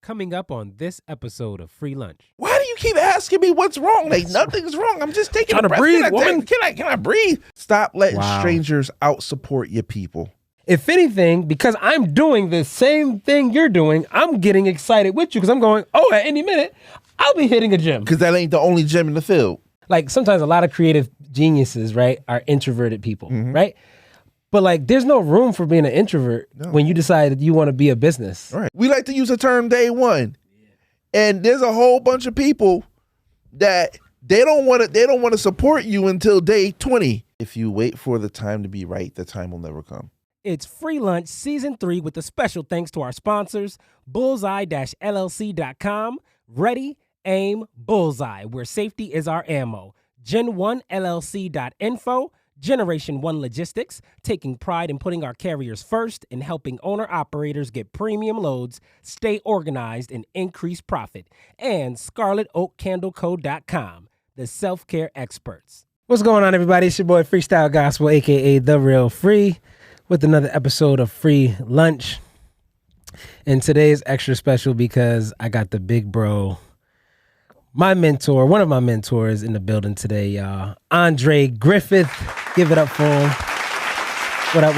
Coming up on this episode of Free Lunch. Why do you keep asking me what's wrong? Like, nothing's wrong. I'm just taking a breath. Breathe, woman. Can I breathe? Stop letting strangers out support your people. If anything, because I'm doing the same thing you're doing, I'm getting excited with you because I'm going, at any minute, I'll be hitting a gym. Because that ain't the only gym in the field. Like sometimes a lot of creative geniuses, right, are introverted people, right? But like, there's no room for being an introvert when you decide that you want to be a business. All right. We like to use the term day one. And there's a whole bunch of people that they don't want to support you until day 20. If you wait for the time to be right, the time will never come. It's Free Lunch Season 3 with a special thanks to our sponsors, Bullseye-LLC.com, Ready, Aim, Bullseye, where safety is our ammo, Gen1LLC.info, Generation 1 Logistics, taking pride in putting our carriers first and helping owner-operators get premium loads, stay organized, and increase profit. And ScarletOakCandleCo.com, the self-care experts. What's going on, everybody? It's your boy Freestyle Gospel, a.k.a. The Real Free, with another episode of Free Lunch. And today is extra special because I got the big bro, my mentor, one of my mentors in the building today, y'all. Andre Griffith. Give it up for him. What up?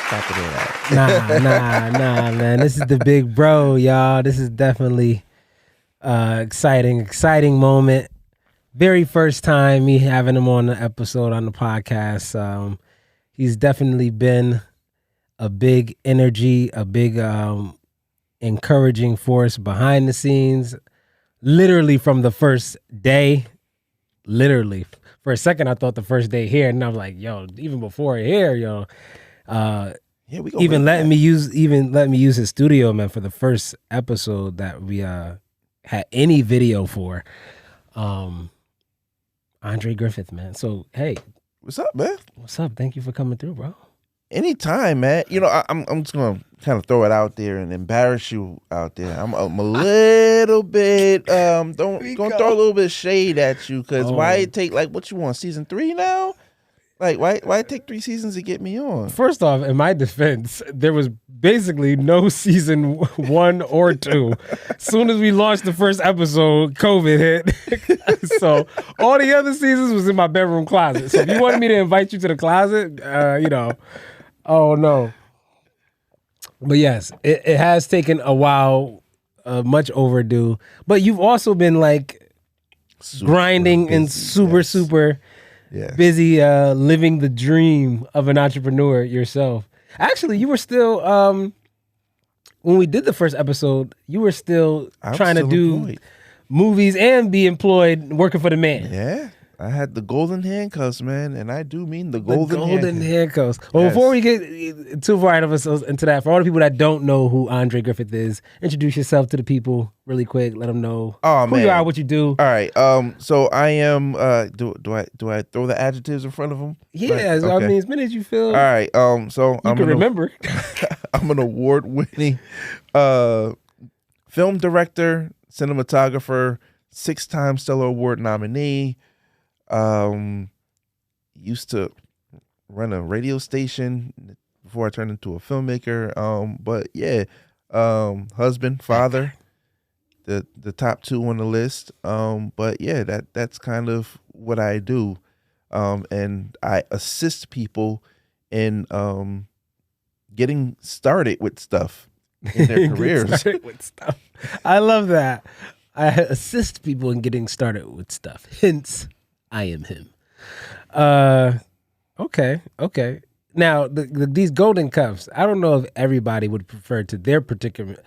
Stop it all. Nah, man. This is the big bro, y'all. This is definitely exciting moment. Very first time me having him on the episode on the podcast. He's definitely been a big energy, a big encouraging force behind the scenes. Literally from the first day, literally. For a second, I thought the first day here, and I was like, "Yo, even before here, yo." Even letting me use his studio, man, for the first episode that we had any video for. Andre Griffith, man. So hey, what's up, man? What's up? Thank you for coming through, bro. Anytime, man. You know, I'm just gonna kind of throw it out there and embarrass you out there. I'm a little bit throw a little bit of shade at you because why it take like what you want season 3 now? Like why it take 3 seasons to get me on? First off, in my defense, there was basically no season 1 or 2. As soon as we launched the first episode, COVID hit. So all the other seasons was in my bedroom closet. So if you wanted me to invite you to the closet, oh no. But yes, it has taken a while, much overdue. But you've also been like grinding busy, and super busy living the dream of an entrepreneur yourself. Actually, you were still, when we did the first episode, you were still trying to do employed. Movies and be employed working for the man. Yeah. I had the golden handcuffs, man, and I do mean the golden handcuffs. Well, Before we get too far out of ourselves into that, for all the people that don't know who Andre Griffith is, introduce yourself to the people really quick. Let them know who you are, what you do. All right. So I am. Do I throw the adjectives in front of them? Yeah. Okay. I mean, as many as you feel. All right. So you can remember. I'm an award-winning film director, cinematographer, 6-time Stellar Award nominee. Used to run a radio station before I turned into a filmmaker. But yeah, husband, father, the top 2 on the list. But yeah, that's kind of what I do. And I assist people in getting started with stuff in their careers. I love that. I assist people in getting started with stuff. Hence, I am him. Okay. Now, these golden cuffs, I don't know if everybody would prefer to their predicament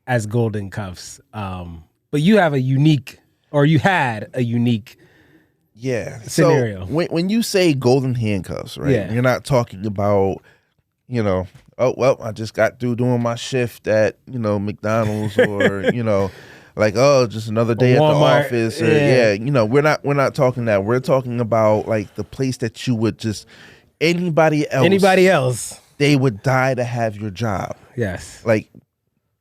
as golden cuffs. But you have you had a unique scenario. So when you say golden handcuffs, right? You're not talking about, I just got through doing my shift at, McDonald's or, like, just another day at the office. Or, we're not talking that. We're talking about like the place that you would just anybody else, they would die to have your job. Yes. Like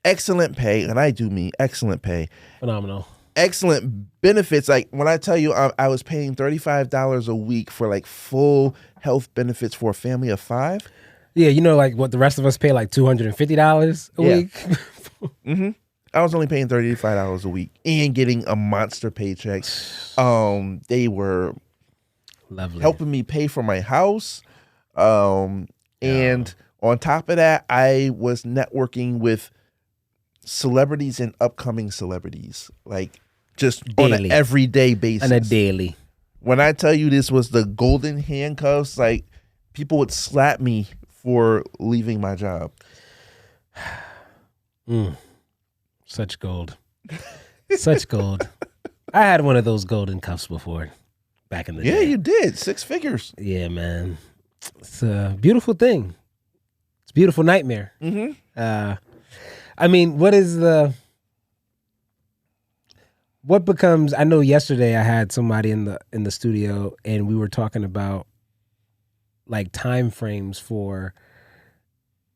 excellent pay, and I do mean excellent pay. Phenomenal. Excellent benefits. Like when I tell you I was paying $35 a week for like full health benefits for a family of 5. Yeah, you know, like what the rest of us pay, like $250 a week. Mm-hmm. I was only paying $35 a week and getting a monster paycheck. They were Lovely. helping me pay for my house. And on top of that, I was networking with celebrities and upcoming celebrities, like just on an everyday basis. On a daily. When I tell you this was the golden handcuffs, like people would slap me for leaving my job. Such gold. Such gold. I had one of those golden cuffs before back in the day. Yeah, you did. 6 figures. Yeah, man. It's a beautiful thing. It's a beautiful nightmare. Mm-hmm. I mean, what becomes, I know yesterday I had somebody in the studio and we were talking about like time frames for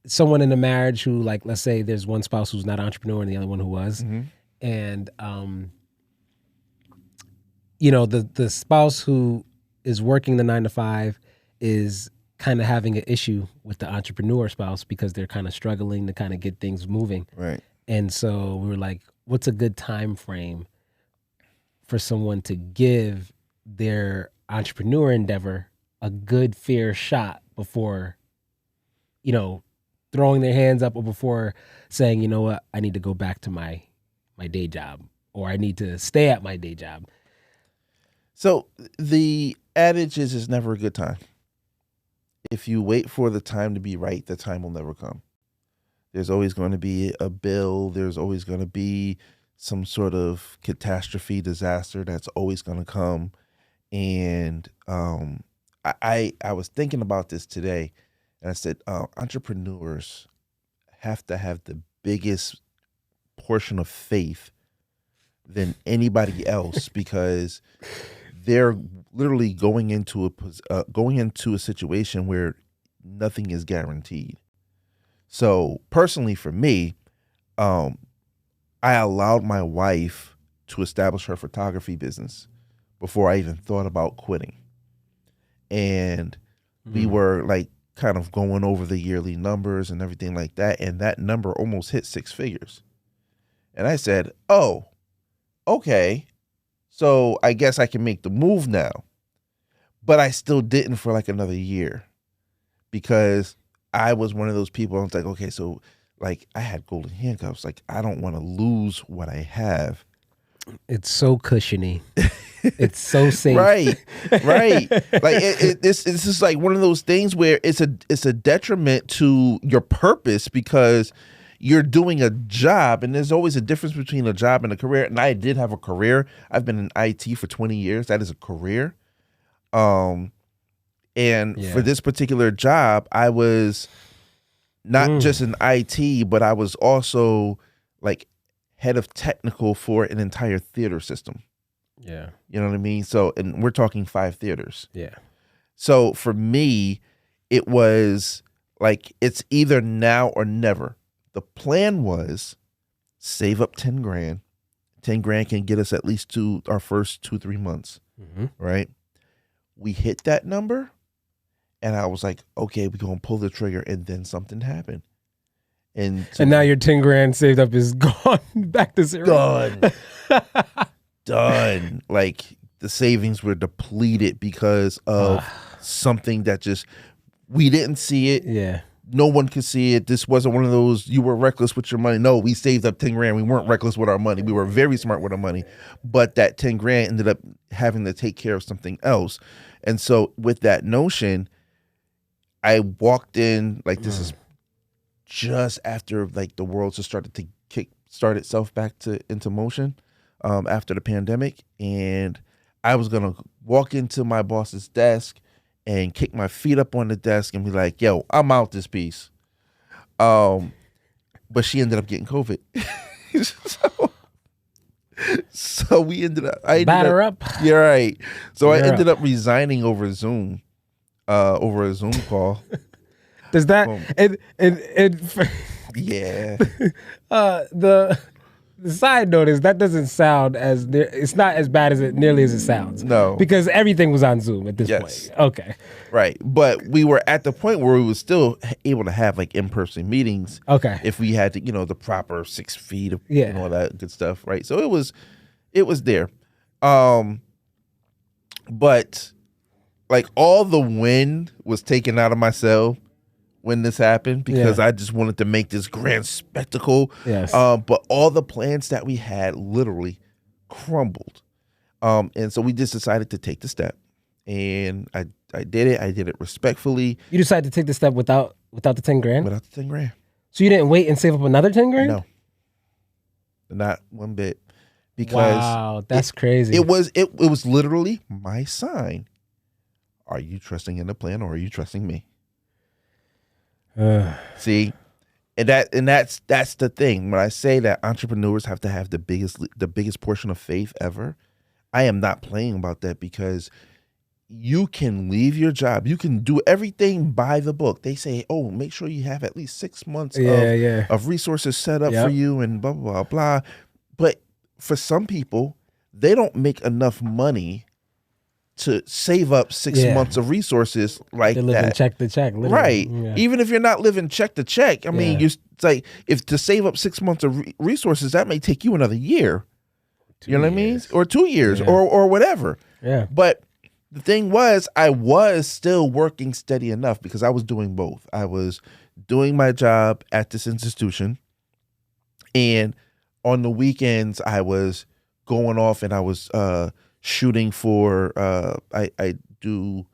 someone in a marriage who, like, let's say there's one spouse who's not an entrepreneur and the other one who was. Mm-hmm. And, you know, the spouse who is working the 9 to 5 is kind of having an issue with the entrepreneur spouse because they're kind of struggling to kind of get things moving. Right. And so we were like, what's a good time frame for someone to give their entrepreneur endeavor a good fair shot before, you know, throwing their hands up or before saying, you know what, I need to go back to my day job or I need to stay at my day job. So the adage is it's never a good time. If you wait for the time to be right, the time will never come. There's always going to be a bill. There's always going to be some sort of catastrophe, disaster that's always going to come. And I was thinking about this today, and I said entrepreneurs have to have the biggest portion of faith than anybody else because they're literally going into a situation where nothing is guaranteed. So personally for me, I allowed my wife to establish her photography business before I even thought about quitting. And we were like kind of going over the yearly numbers and everything like that. And that number almost hit 6 figures. And I said, oh, okay. So I guess I can make the move now. But I still didn't for like another year because I was one of those people. I was like, okay, so like I had golden handcuffs. Like I don't want to lose what I have. It's so cushiony. It's so safe. Right. Like this is like one of those things where it's a detriment to your purpose because you're doing a job, and there's always a difference between a job and a career. And I did have a career. I've been in IT for 20 years. That is a career. For this particular job, I was not just in IT, but I was also like head of technical for an entire theater system. Yeah. You know what I mean? So, and we're talking 5 theaters. Yeah. So for me, it was like, it's either now or never. The plan was save up 10 grand. 10 grand can get us at least to our first 2-3 months. Mm-hmm. Right. We hit that number and I was like, okay, we're going to pull the trigger, and then something happened. And now your 10 grand saved up is gone back to zero. Done. Like the savings were depleted because of something that just, we didn't see it. Yeah. No one could see it. This wasn't one of those, you were reckless with your money. No, we saved up 10 grand. We weren't reckless with our money. We were very smart with our money. But that 10 grand ended up having to take care of something else. And so with that notion, I walked in, like this is just after like the world just started to start itself back into motion after the pandemic. And I was going to walk into my boss's desk and kick my feet up on the desk and be like, yo, I'm out this piece. But she ended up getting COVID. so we ended up, Batter up. Yeah, right. So I ended up resigning over Zoom, over a Zoom call. Does that, yeah. The side note is that doesn't sound it's not as bad as it nearly as it sounds. No. Because everything was on Zoom at this Yes. point. Okay. Right. But we were at the point where we were still able to have like in-person meetings. Okay. If we had to, the proper 6 feet Yeah. and all that good stuff. Right. So it was there. But like all the wind was taken out of my sail when this happened because I just wanted to make this grand spectacle. Yes. But all the plans that we had literally crumbled. And so we just decided to take the step. And I did it. I did it respectfully. You decided to take the step without the 10 grand? Without the 10 grand. So you didn't wait and save up another 10 grand? No. Not one bit. Because wow, that's crazy. It was literally my sign. Are you trusting in the plan or are you trusting me? See, and that's the thing. When I say that entrepreneurs have to have the biggest portion of faith ever, I am not playing about that because you can leave your job. You can do everything by the book. They say, oh, make sure you have at least 6 months of resources set up for you and blah, blah, blah, blah. But for some people, they don't make enough money to save up 6 months of resources like They're living that. check to check. Literally. Right. Yeah. Even if you're not living check to check, I mean, it's like if to save up 6 months of resources, that may take you another year. 2 You know what I mean? Or 2 years or whatever. Yeah. But the thing was, I was still working steady enough because I was doing both. I was doing my job at this institution, and on the weekends, I was going off and I was shooting for I do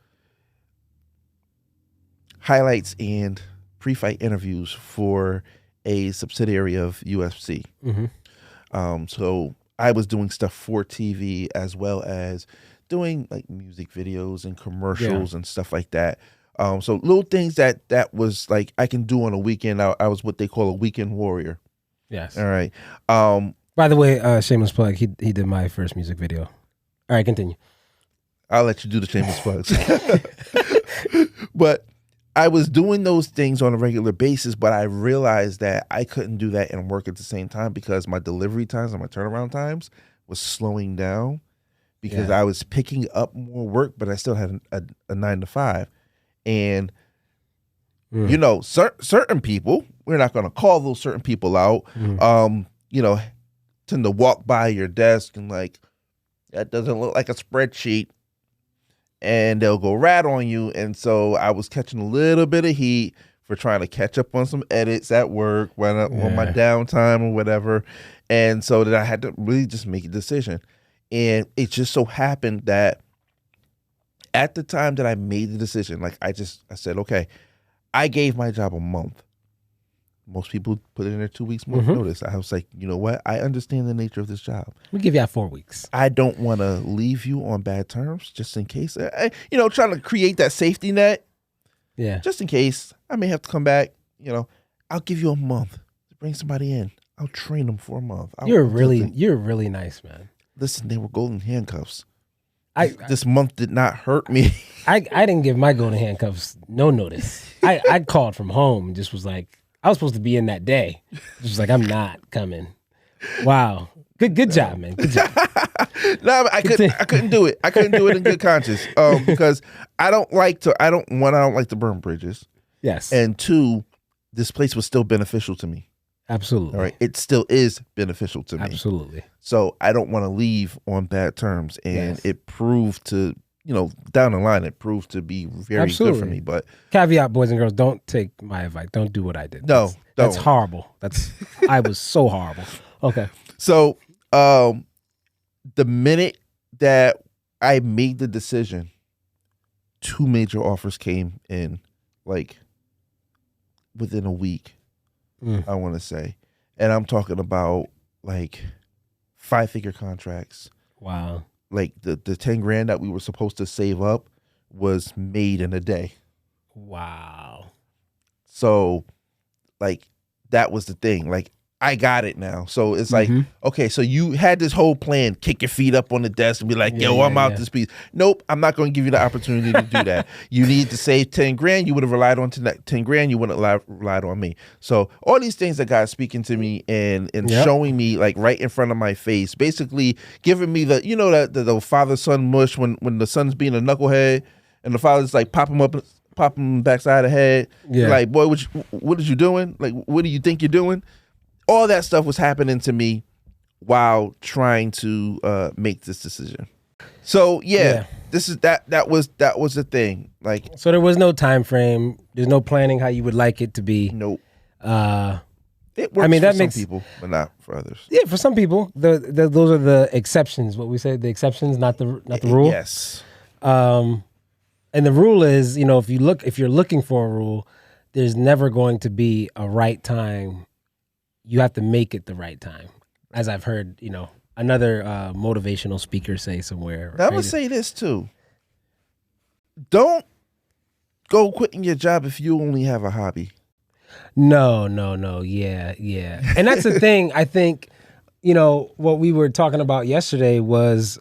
highlights and pre-fight interviews for a subsidiary of UFC. Mm-hmm. So I was doing stuff for TV as well as doing like music videos and commercials and stuff like that. So little things that was like I can do on a weekend. I was what they call a weekend warrior. Yes. All right. By the way, shameless plug. He did my first music video. All right, continue. I'll let you do the shameless plugs. But I was doing those things on a regular basis, but I realized that I couldn't do that and work at the same time because my delivery times and my turnaround times was slowing down because I was picking up more work, but I still had a 9 to 5. And, certain people, we're not going to call those certain people out, tend to walk by your desk and like, that doesn't look like a spreadsheet. And they'll go rat on you. And so I was catching a little bit of heat for trying to catch up on some edits at work on my downtime or whatever. And so that I had to really just make a decision. And it just so happened that at the time that I made the decision, like I said, okay, I gave my job a month. Most people put in their 2 weeks more notice. I was like, you know what? I understand the nature of this job. We give you 4 weeks. I don't want to leave you on bad terms just in case. Trying to create that safety net. Yeah. Just in case I may have to come back. I'll give you a month to bring somebody in. I'll train them for a month. You're really nice, man. Listen, they were golden handcuffs. This month did not hurt me. I didn't give my golden handcuffs no notice. I called from home and just was like, I was supposed to be in that day. Just was like, I'm not coming. Wow. Good job, man. Good job. No, I couldn't do it. I couldn't do it in good conscience. Because I don't like to burn bridges. Yes. And 2, this place was still beneficial to me. Absolutely. All right. It still is beneficial to me. Absolutely. So I don't want to leave on bad terms. And it proved to, down the line, it proved to be very good for me. But caveat, boys and girls, don't take my advice. Don't do what I did. No, that's horrible. I was so horrible. Okay. So the minute that I made the decision, 2 major offers came in like within a week. I want to say. And I'm talking about like 5-figure contracts. Wow. Like the 10 grand that we were supposed to save up was made in a day. Wow. So like that was the thing. Like I got it now. So it's like, okay, so you had this whole plan, kick your feet up on the desk and be like, yo, I'm out this piece. Nope, I'm not going to give you the opportunity to do that. You need to save 10 grand. You would have relied on 10 grand. You wouldn't have relied on me. So all these things that God's speaking to me and showing me like right in front of my face, basically giving me the, you know, the father-son mush when the son's being a knucklehead and the father's like pop him backside of the head. Like, boy, what are you doing? Like, what do you think you're doing? All that stuff was happening to me while trying to make this decision. So this is that was the thing. Like, so there was no time frame. There's no planning how you would like it to be. Nope. It works for some people, but not for others. Yeah, for some people, those are the exceptions. What we say, the exceptions, not the rule. Yes. And the rule is, you know, if you're looking for a rule, there's never going to be a right time. You have to make it the right time, as I've heard, you know, another motivational speaker say somewhere. Now, I'm going to say this too. Don't go quitting your job if you only have a hobby. No. Yeah. And that's the thing. I think, you know, what we were talking about yesterday was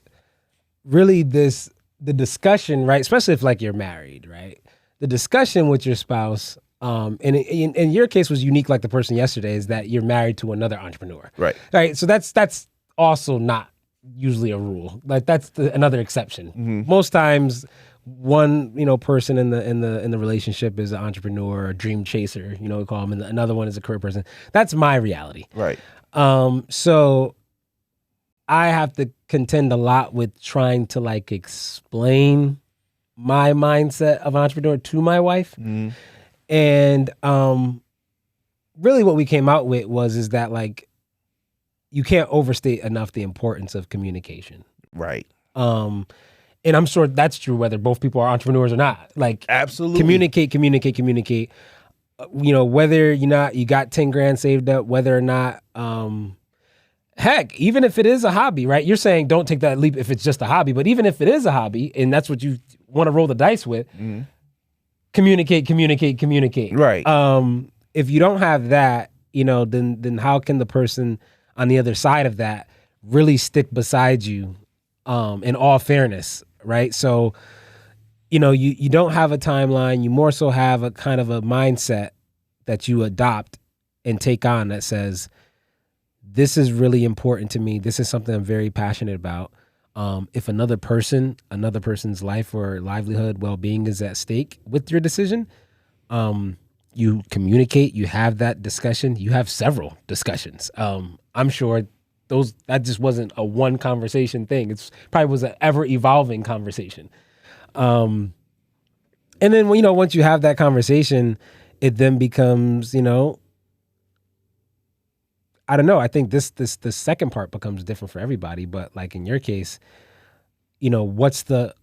really the discussion, right? Especially if like you're married, right? The discussion with your spouse, and in your case was unique, like the person yesterday, is that you're married to another entrepreneur, right? So that's also not usually a rule. Like that's another exception. Most times, one person in the relationship is an entrepreneur, a dream chaser, we call them, and another one is a career person. That's my reality, right? So I have to contend a lot with trying to like explain my mindset of entrepreneur to my wife. And really what we came out with is that like you can't overstate enough the importance of communication. Right. And I'm sure that's true whether both people are entrepreneurs or not. Like absolutely communicate. Whether you got 10 grand saved up, whether or not heck, even if it is a hobby, right? You're saying don't take that leap if it's just a hobby, but even if it is a hobby and that's what you want to roll the dice with, communicate. Right. If you don't have that, then how can the person on the other side of that really stick beside you, in all fairness, right? So, you don't have a timeline. You more so have a kind of a mindset that you adopt and take on that says, this is really important to me. This is something I'm very passionate about. If another person's life or livelihood, well-being is at stake with your decision, you communicate, you have that discussion, you have several discussions. I'm sure that just wasn't a one conversation thing. It's probably was an ever evolving conversation. And then, once you have that conversation, it then becomes, I don't know. I think the second part becomes different for everybody, but like in your case, what's the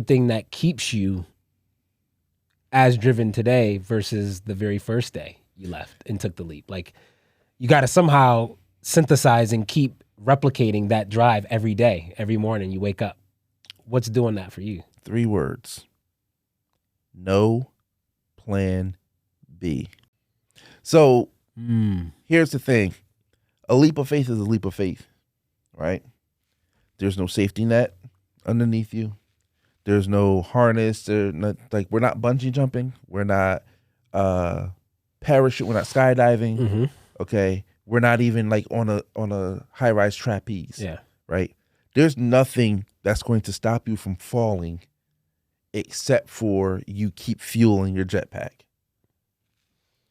thing that keeps you as driven today versus the very first day you left and took the leap? Like you got to somehow synthesize and keep replicating that drive every day, every morning you wake up. What's doing that for you? 3 words. No plan B. So here's the thing. A leap of faith is a leap of faith, right? There's no safety net underneath you. There's no harness. We're not bungee jumping. We're not parachute. We're not skydiving. Okay. We're not even like on a high-rise trapeze. Yeah. Right. There's nothing that's going to stop you from falling except for you keep fueling your jetpack.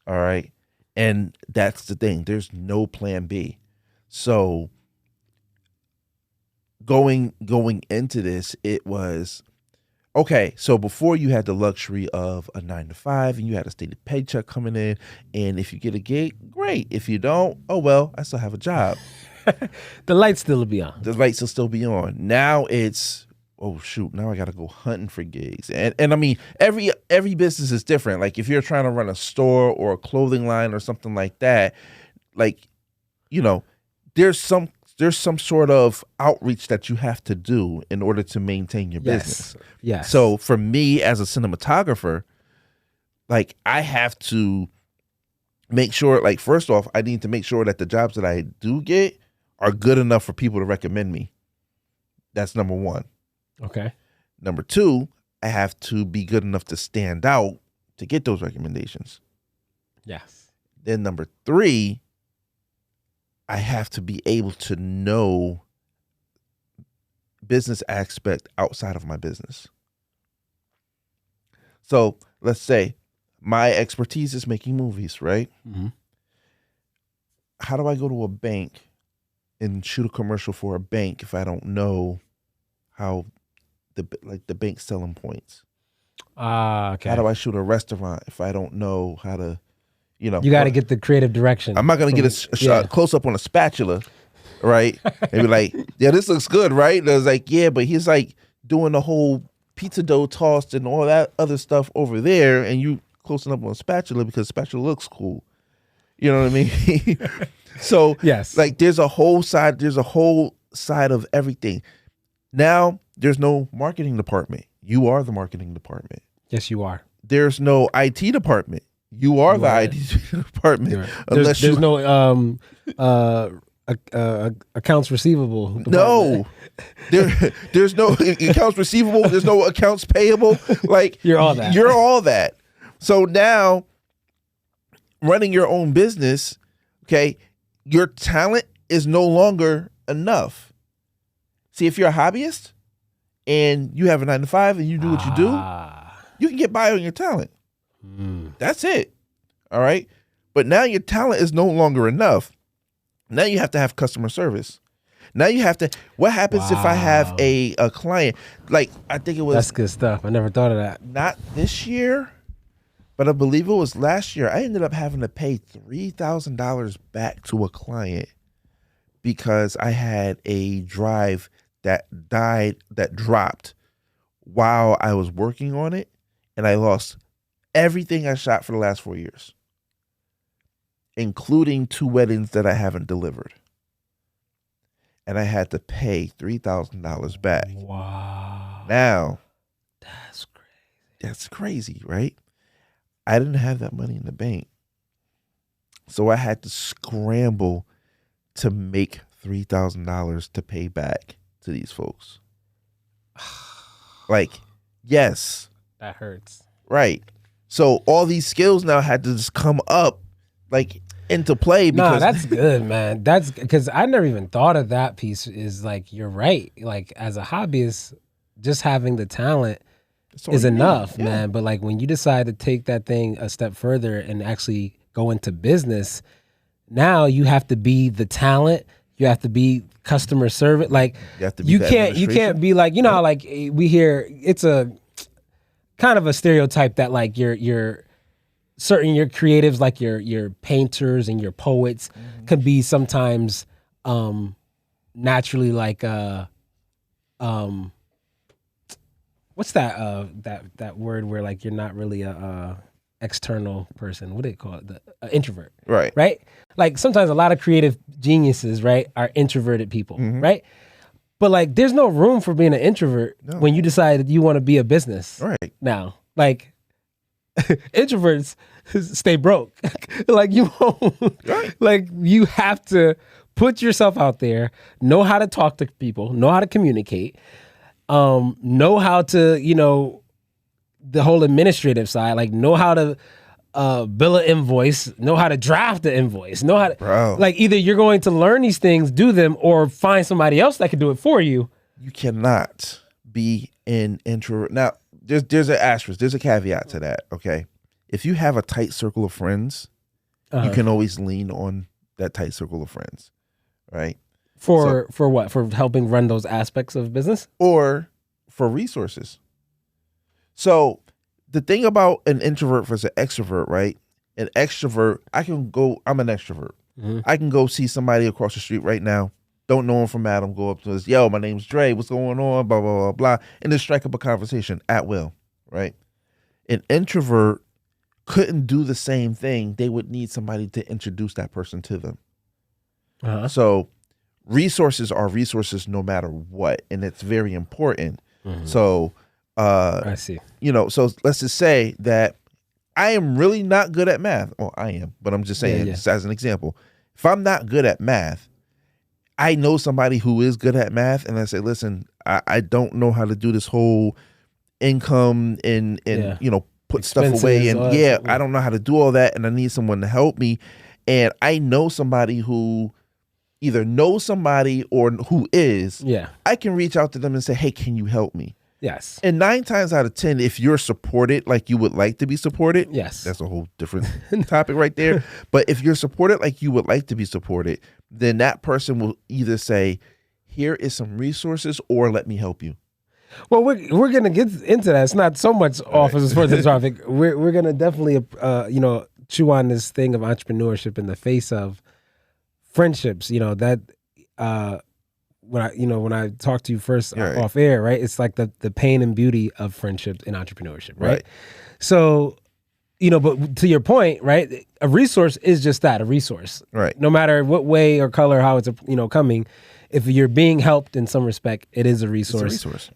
All right. And that's the thing. There's no plan B. So going into this, it was, okay, so before you had the luxury of a 9-to-5 and you had a stated paycheck coming in. And if you get a gig, great. If you don't, oh, well, I still have a job. The lights still be on. The lights will still be on. Now it's, oh shoot, now I got to go hunting for gigs. And I mean, every business is different. Like if you're trying to run a store or a clothing line or something like that, like, there's some sort of outreach that you have to do in order to maintain your business. Yes. So for me as a cinematographer, like I have to make sure, like, first off, I need to make sure that the jobs that I do get are good enough for people to recommend me. That's number one. Okay. Number two, I have to be good enough to stand out to get those recommendations. Yes. Then number three, I have to be able to know business aspect outside of my business. So let's say my expertise is making movies, right? Mm-hmm. How do I go to a bank and shoot a commercial for a bank if I don't know how the bank's selling points? Okay. How do I shoot a restaurant if I don't know how to, You got to get the creative direction. I'm not going to get a shot close up on a spatula, right? And be like, yeah, this looks good, right? And I was like, yeah, but he's like doing the whole pizza dough tossed and all that other stuff over there, and you closing up on a spatula because spatula looks cool. You know what I mean? So yes, like there's a whole side of everything. Now there's no marketing department. You are the marketing department. Yes, you are. There's no IT department. You are the IT department. There's no accounts receivable department. No. There's no accounts receivable. There's no accounts payable. Like you're all that. You're all that. So now running your own business, okay, your talent is no longer enough. See, if you're a hobbyist and you have a 9 to 5 and you do what you do, you can get by on your talent. That's it. All right. But now your talent is no longer enough. Now you have to have customer service. Now you have to, what happens if I have a client, like I think it was. That's good stuff. I never thought of that. Not this year, but I believe it was last year. I ended up having to pay $3,000 back to a client because I had a drive that dropped while I was working on it, and I lost everything I shot for the last 4 years, including 2 weddings that I haven't delivered. And I had to pay $3,000 back. Wow. Now, that's crazy. That's crazy, right? I didn't have that money in the bank. So I had to scramble to make $3,000 to pay back to these folks. Like, yes. That hurts. Right. So all these skills now had to just come up like into play. Because that's good, man. That's because I never even thought of that piece. Is like, you're right. Like as a hobbyist, just having the talent is enough, man. But like when you decide to take that thing a step further and actually go into business, now you have to be the talent. You have to be customer service. Like you can't be like, you know, how, like we hear it's a kind of a stereotype that like your creatives, like your painters and your poets can be sometimes naturally like what's that word where like you're not really a external person. What do they call it? The introvert. Right? Like sometimes a lot of creative geniuses, right, are introverted people, right? But like there's no room for being an introvert when you decide that you want to be a business. Right. Now, like introverts stay broke. Like you won't, like you have to put yourself out there, know how to talk to people, know how to communicate, know how to, you know, the whole administrative side, like know how to bill an invoice, know how to draft the invoice, know how to, like either you're going to learn these things, do them, or find somebody else that can do it for you. You cannot be an introvert. Now, there's an asterisk, there's a caveat to that, okay? If you have a tight circle of friends, you can always lean on that tight circle of friends, right? For what? For helping run those aspects of business? Or for resources. So the thing about an introvert versus an extrovert, right? An extrovert, I'm an extrovert. I can go see somebody across the street right now, don't know him from Adam, go up to us, yo, my name's Dre, what's going on, blah, blah, blah, blah, and then strike up a conversation at will, right? An introvert couldn't do the same thing. They would need somebody to introduce that person to them. So resources are resources no matter what, and it's very important. So, I see. You know, so let's just say that I am really not good at math. Well, I am, but I'm just saying, just as an example, if I'm not good at math, I know somebody who is good at math, and I say, listen, I don't know how to do this whole income and put Expenses, stuff away, and that. I don't know how to do all that, and I need someone to help me. And I know somebody who either knows somebody or who is. I can reach out to them and say, hey, can you help me? Yes. And 9 times out of 10, if you're supported like you would like to be supported, yes, that's a whole different topic right there. But if you're supported like you would like to be supported, then that person will either say, here is some resources, or let me help you. Well, we're gonna get into that. It's not so much officers for the topic. We're gonna definitely chew on this thing of entrepreneurship in the face of friendships. When I talked to you first off air, right? It's like the pain and beauty of friendship in entrepreneurship, right? So, but to your point, right? A resource is just that, a resource. Right. No matter what way or color, how it's coming, if you're being helped in some respect, it is a resource. It's a resource.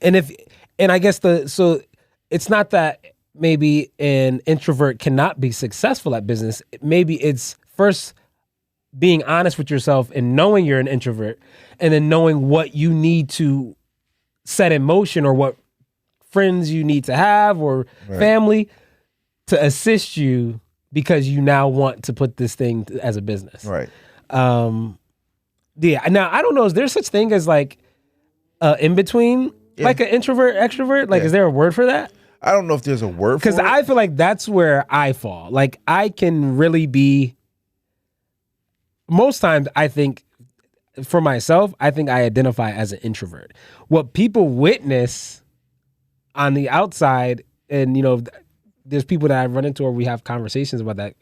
And I guess so it's not that maybe an introvert cannot be successful at business. Maybe it's first being honest with yourself and knowing you're an introvert, and then knowing what you need to set in motion or what friends you need to have or family to assist you, because you now want to put this thing as a business. Right. Yeah. Now, I don't know, is there such thing as like in between, like an introvert, extrovert? Like, is there a word for that? I don't know if there's a word for it. Because I feel like that's where I fall. Like, I can really be, most times I think, for myself, I think I identify as an introvert. What people witness on the outside, and there's people that I run into or we have conversations about that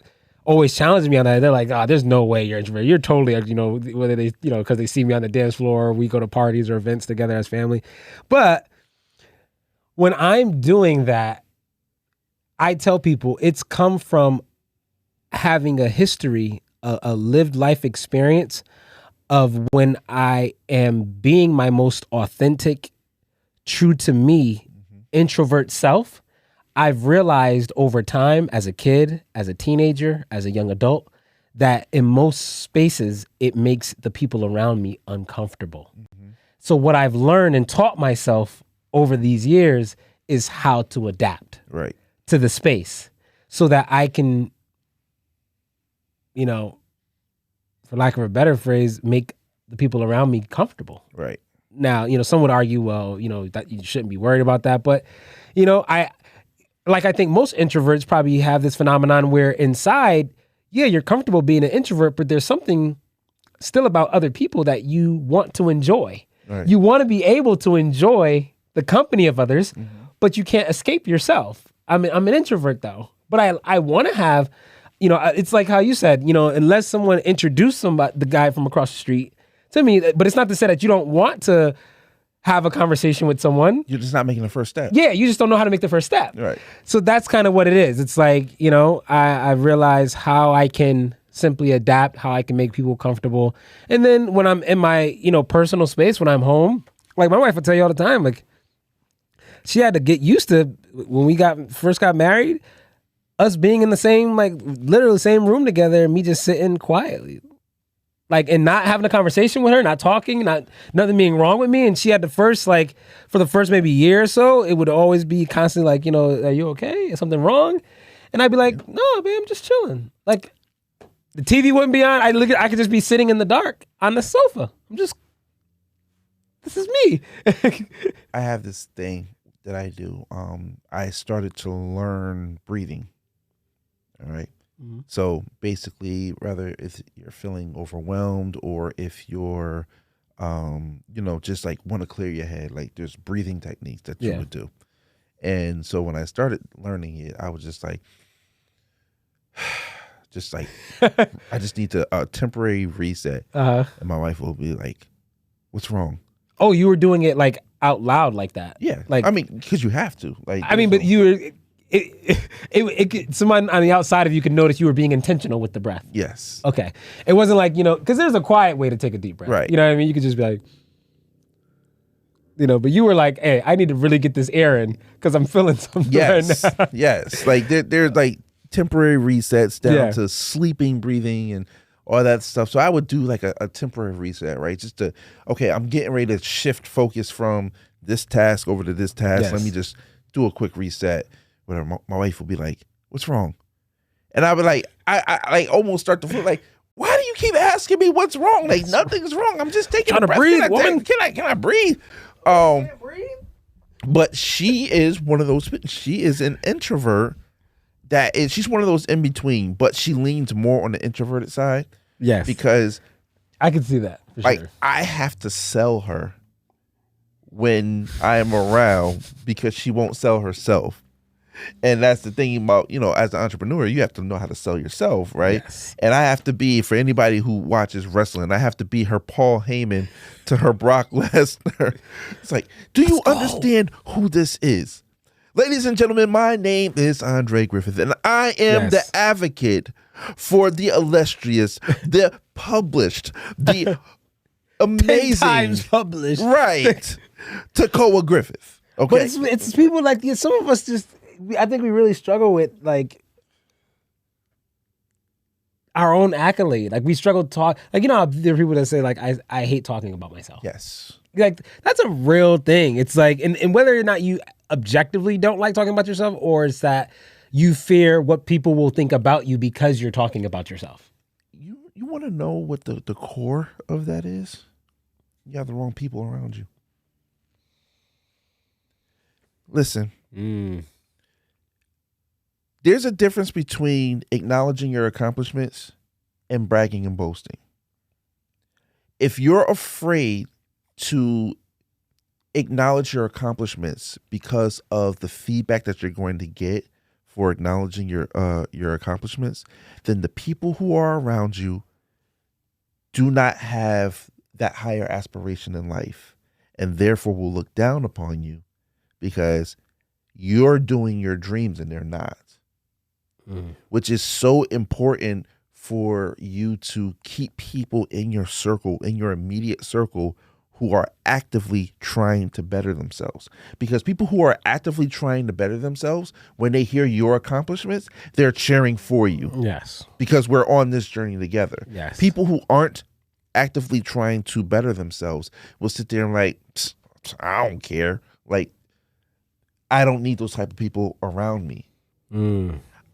always challenge me on that. They're like, oh, there's no way you're introvert. You're totally, whether they, because they see me on the dance floor, or we go to parties or events together as family. But when I'm doing that, I tell people it's come from having a history, a lived life experience of when I am being my most authentic, true to me, introvert self. I've realized over time, as a kid, as a teenager, as a young adult, that in most spaces, it makes the people around me uncomfortable. So what I've learned and taught myself over these years is how to adapt to the space so that I can, for lack of a better phrase, make the people around me comfortable. Right. Now, some would argue, well, that you shouldn't be worried about that. But, I think most introverts probably have this phenomenon where inside, you're comfortable being an introvert, but there's something still about other people that you want to enjoy. Right. You want to be able to enjoy the company of others, but you can't escape yourself. I'm an introvert though, but I want to have, it's like how you said, unless someone introduced the guy from across the street to me, but it's not to say that you don't want to have a conversation with someone. You're just not making the first step. Yeah, you just don't know how to make the first step. Right. So that's kind of what it is. It's like, I realize how I can simply adapt, how I can make people comfortable. And then when I'm in my, personal space, when I'm home, like my wife will tell you all the time, like she had to get used to, when we first got married, us being in the same, like literally same room together, and me just sitting quietly. Like, and not having a conversation with her, not talking, nothing being wrong with me. And she had the first, like, for the first maybe year or so, it would always be constantly like, are you okay? Is something wrong? And I'd be like, no, babe, I'm just chilling. Like, the TV wouldn't be on. I could just be sitting in the dark on the sofa. This is me. I have this thing that I do. I started to learn breathing. All right. So basically, whether if you're feeling overwhelmed or if you're, just like want to clear your head, like there's breathing techniques that you would do. And so when I started learning it, I was just like, I just need a temporary reset. And my wife will be like, what's wrong? Oh, you were doing it like out loud like that? Yeah. Like, I mean, because you have to. Like, but you were... someone on the outside of you could notice you were being intentional with the breath. Yes. Okay. It wasn't like, because there's a quiet way to take a deep breath. Right. You know what I mean? You could just be like, but you were like, hey, I need to really get this air in because I'm feeling something right now. Yes. Like there's like temporary resets down Yeah. to sleeping, breathing, and all that stuff. So I would do like a temporary reset, right? Just to, okay, I'm getting ready to shift focus from this task over to this task. Yes. Let me just do a quick reset. Whatever. My wife will be like, "What's wrong?" And I would like, I like almost start to feel like, why do you keep asking me what's wrong? Like nothing's wrong. I'm just taking Trying a to breath. breathe, Can woman. I breathe? Can't breathe? But she is one of those. She is an introvert. She's one of those in between, but she leans more on the introverted side. Yes. Because I can see that. For like sure. I have to sell her when I am around because she won't sell herself. And that's the thing about, as an entrepreneur, you have to know how to sell yourself, right? Yes. And I have to be, for anybody who watches wrestling, I have to be her Paul Heyman to her Brock Lesnar. It's like, do you understand who this is? Ladies and gentlemen, my name is Andre Griffith, and I am the advocate for the illustrious, the published, the amazing, 10 times published. right, Takoa Griffith. Okay? But it's people like some of us just, I think we really struggle with like our own accolade. Like we struggle to talk, like, how there are people that say like, I hate talking about myself. Yes. Like that's a real thing. It's like, and whether or not you objectively don't like talking about yourself, or it's that you fear what people will think about you because you're talking about yourself. You want to know what the core of that is? You have the wrong people around you. Listen. There's a difference between acknowledging your accomplishments and bragging and boasting. If you're afraid to acknowledge your accomplishments because of the feedback that you're going to get for acknowledging your accomplishments, then the people who are around you do not have that higher aspiration in life, and therefore will look down upon you because you're doing your dreams and they're not. Which is so important for you to keep people in your circle, in your immediate circle, who are actively trying to better themselves. Because people who are actively trying to better themselves, when they hear your accomplishments, they're cheering for you. Yes. Because we're on this journey together. Yes. People who aren't actively trying to better themselves will sit there and like, I don't care. Like, I don't need those type of people around me.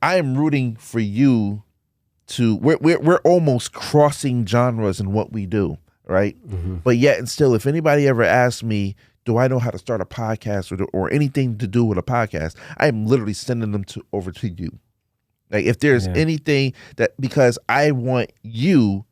I am rooting for you to, we're almost crossing genres in what we do, right? But yet and still, if anybody ever asks me, do I know how to start a podcast or anything to do with a podcast, I am literally sending them over to you. Like if there's anything that, because I want you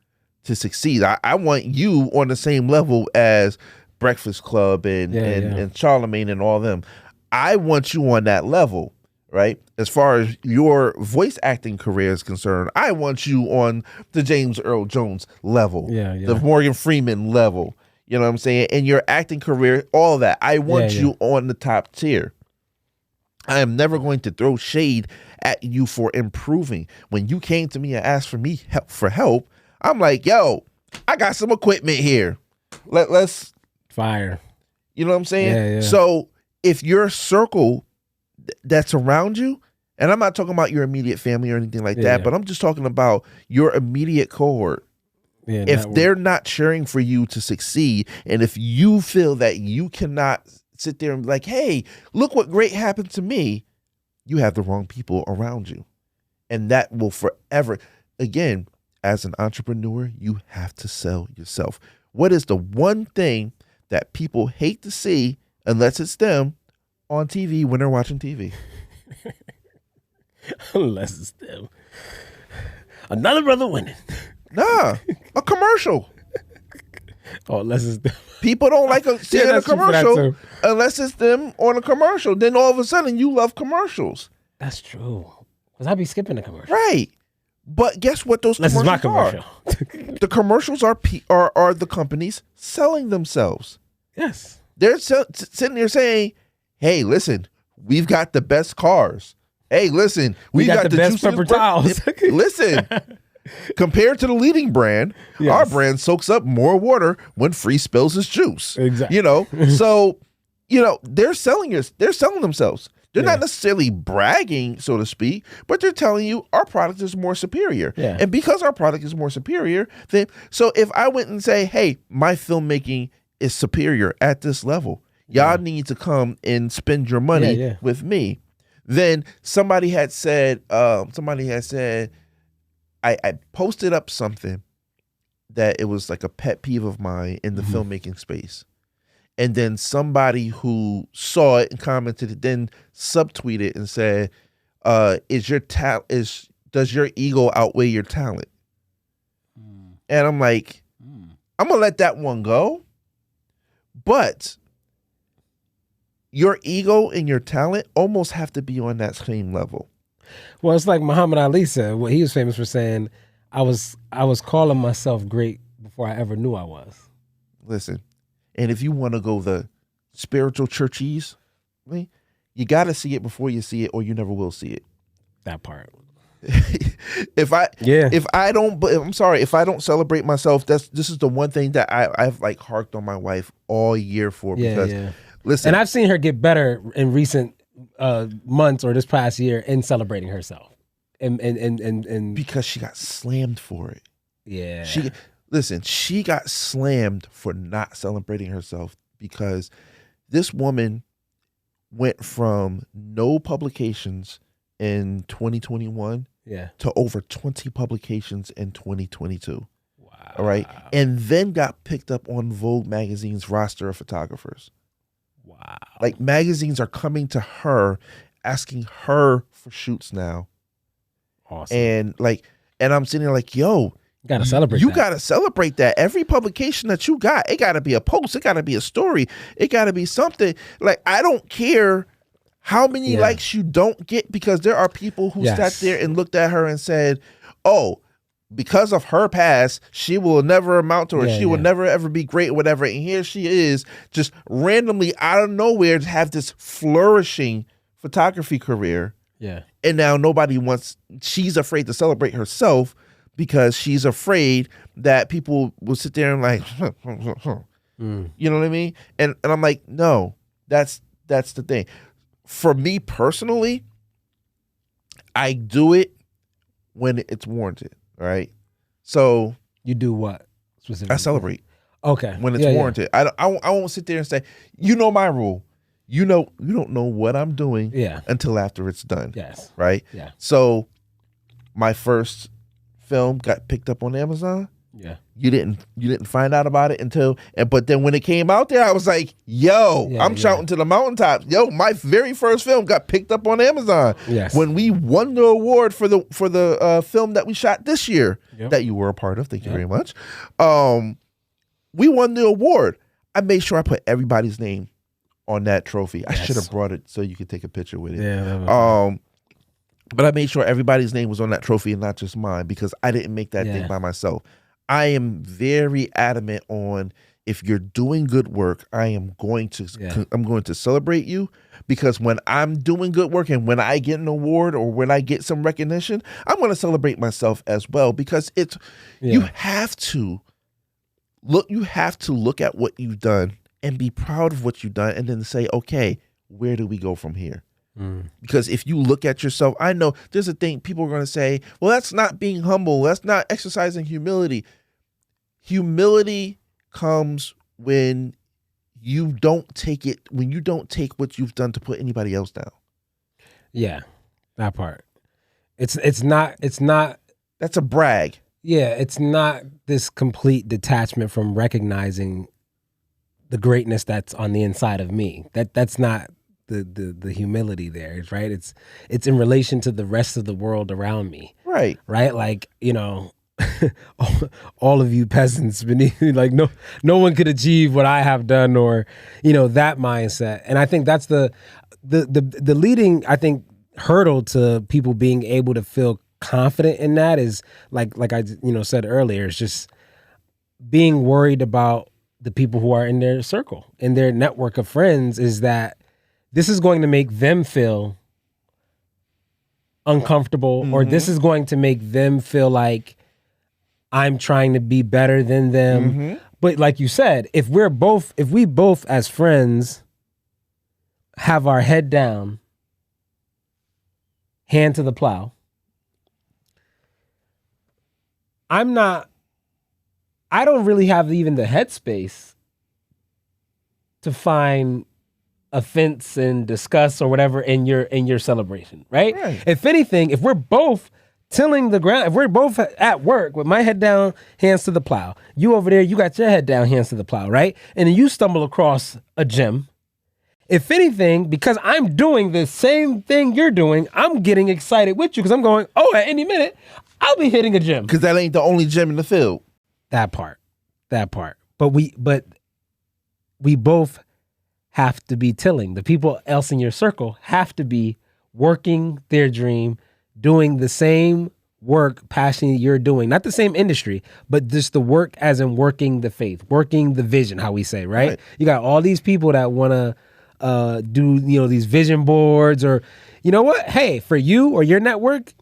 to succeed. I want you on the same level as Breakfast Club and Charlemagne and all them. I want you on that level. Right? As far as your voice acting career is concerned, I want you on the James Earl Jones level, the Morgan Freeman level. You know what I'm saying? And your acting career, all that. I want you on the top tier. I am never going to throw shade at you for improving. When you came to me and asked for me for help, I'm like, yo, I got some equipment here. Let's fire. You know what I'm saying? Yeah. So if your circle that's around you, and I'm not talking about your immediate family or anything like that, but I'm just talking about your immediate cohort. If they're not cheering for you to succeed, and if you feel that you cannot sit there and be like, hey, look what great happened to me, you have the wrong people around you. And that will forever, again, as an entrepreneur, you have to sell yourself. What is the one thing that people hate to see, unless it's them, on TV when they're watching TV? Unless it's them. Another brother winning. Nah, a commercial. Unless it's them. People don't like seeing a commercial too. unless it's them on a commercial. Then all of a sudden you love commercials. That's true. Because I'd be skipping the commercial. Right. But guess what those Unless commercials it's my commercial. are? The commercials are the companies selling themselves. Yes. They're sitting there saying, hey, listen, we've got the best cars. Hey, listen, we got the best paper towels. Listen, compared to the leading brand, our brand soaks up more water when Frii spills his juice. Exactly. So, they're selling themselves. They're not necessarily bragging, so to speak, but they're telling you our product is more superior. Yeah. And because our product is more superior, then so if I went and say, hey, my filmmaking is superior at this level, y'all need to come and spend your money with me. Then somebody had said, I posted up something that it was like a pet peeve of mine in the filmmaking space. And then somebody who saw it and commented it, then subtweeted and said, does your ego outweigh your talent? And I'm like, I'm gonna let that one go. But your ego and your talent almost have to be on that same level. Well, it's like Muhammad Ali said, what he was famous for saying, I was calling myself great before I ever knew I was. Listen, and if you want to go the spiritual churchies, you got to see it before you see it, or you never will see it. That part. if I don't celebrate myself, this is the one thing that I've like harked on my wife all year for, because listen, and I've seen her get better in recent months or this past year in celebrating herself, and because she got slammed for it. Yeah, she got slammed for not celebrating herself, because this woman went from no publications in 2021 to over 20 publications in 2022. Wow. All right. And then got picked up on Vogue magazine's roster of photographers. Wow. Like, magazines are coming to her, asking her for shoots now. Awesome. And I'm sitting there like, yo, you gotta celebrate that. Every publication that you got, it gotta be a post, it gotta be a story, it gotta be something. Like, I don't care how many likes you don't get, because there are people who sat there and looked at her and said, oh, because of her past, she will never amount to, or she will never ever be great or whatever. And here she is, just randomly out of nowhere, to have this flourishing photography career. Yeah. And now she's afraid to celebrate herself, because she's afraid that people will sit there and like, you know what I mean? And I'm like, no, that's the thing. For me personally, I do it when it's warranted, right? So you do what specifically? I celebrate. Okay. When it's warranted. I won't sit there and say, you know my rule. You don't know what I'm doing until after it's done. Yes. Right? Yeah. So my first film got picked up on Amazon. Yeah. You didn't find out about it but then when it came out there, I was like, yo, I'm shouting to the mountaintops. Yo, my very first film got picked up on Amazon. Yes. When we won the award for the film that we shot this year, that you were a part of, thank you very much. We won the award. I made sure I put everybody's name on that trophy. I should have brought it so you could take a picture with it. Yeah. But I made sure everybody's name was on that trophy and not just mine, because I didn't make that thing by myself. I am very adamant on, if you're doing good work, I'm going to celebrate you, because when I'm doing good work and when I get an award or when I get some recognition, I'm going to celebrate myself as well, because you have to look at what you've done and be proud of what you've done, and then say, okay, where do we go from here? Because if you look at yourself, I know there's a thing people are going to say, well, that's not being humble. That's not exercising humility. Humility comes when you don't take what you've done to put anybody else down. Yeah, that part. It's not. That's a brag. Yeah, it's not this complete detachment from recognizing the greatness that's on the inside of me. That's not the humility there, right? It's in relation to the rest of the world around me. Right. Right? Like, all of you peasants beneath me, like no one could achieve what I have done, or, that mindset. And I think that's the leading, I think, hurdle to people being able to feel confident in that is like I said earlier, it's just being worried about the people who are in their circle, in their network of friends, is that this is going to make them feel uncomfortable, or this is going to make them feel like I'm trying to be better than them. But like you said, if we both as friends have our head down hand to the plow. I don't really have even the headspace to find offense and discuss or whatever in your celebration, right? If anything, if we're both tilling the ground, if we're both at work with my head down, hands to the plow, you over there, you got your head down, hands to the plow, right? And then you stumble across a gym. If anything, because I'm doing the same thing you're doing, I'm getting excited with you because I'm going, oh, at any minute, I'll be hitting a gym. Because that ain't the only gym in the field. That part. But we both have to be tilling. The people else in your circle have to be working their dream, doing the same work, passion you're doing. Not the same industry, but just the work as in working the faith, working the vision, how we say, right? You got all these people that want to do, these vision boards or, you know what? Hey, for you or your network,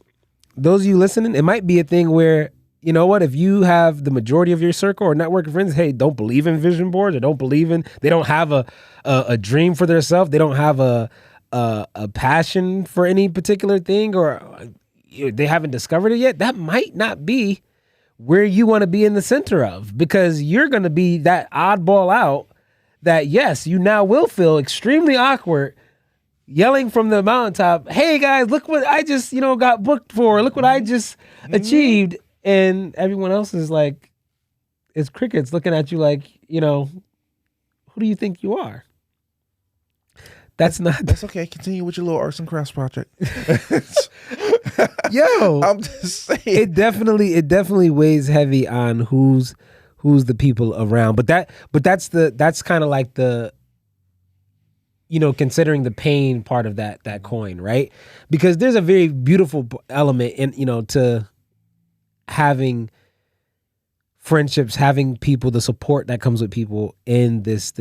those of you listening, it might be a thing where, you know what, if you have the majority of your circle or network of friends, hey, don't believe in vision boards or they don't have a dream for themselves. They don't have a passion for any particular thing or they haven't discovered it yet. That might not be where you want to be in the center of, because you're going to be that oddball out that, yes, you now will feel extremely awkward yelling from the mountaintop, hey guys, look what I just, got booked for. Look what I just achieved. And everyone else is like, it's crickets looking at you like, who do you think you are? That's okay. Continue with your little arts and crafts project. Yo, I'm just saying. It definitely weighs heavy on who's the people around. But that's kind of like the, considering the pain part of that coin, right? Because there's a very beautiful element in, to having friendships, having people, the support that comes with people in this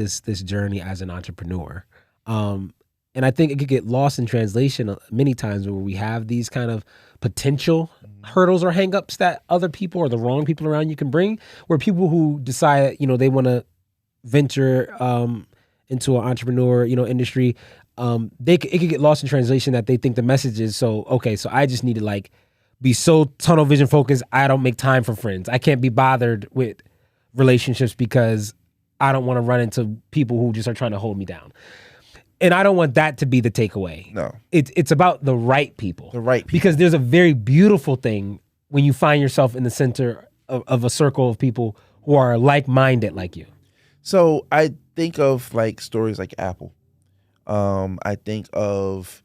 journey as an entrepreneur. And I think it could get lost in translation many times where we have these kind of potential hurdles or hangups that other people or the wrong people around you can bring, where people who decide, they want to venture into an entrepreneur, industry, it could get lost in translation that they think the message is so I just need to be so tunnel vision focused. I don't make time for friends. I can't be bothered with relationships because I don't want to run into people who just are trying to hold me down. And I don't want that to be the takeaway. No. It's about the right people. The right people. Because there's a very beautiful thing when you find yourself in the center of a circle of people who are like-minded like you. So I think of stories like Apple. I think of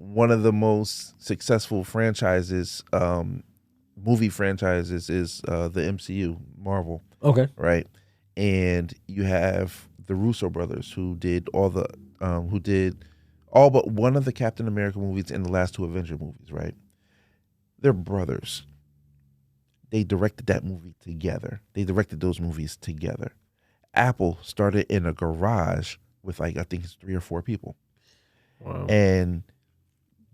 one of the most successful franchises, movie franchises is the MCU, Marvel. Okay. Right. And you have the Russo brothers who did all but one of the Captain America movies and the last two Avenger movies, right? They're brothers. They directed that movie together. They directed those movies together. Apple started in a garage with I think it's 3 or 4 people. Wow. And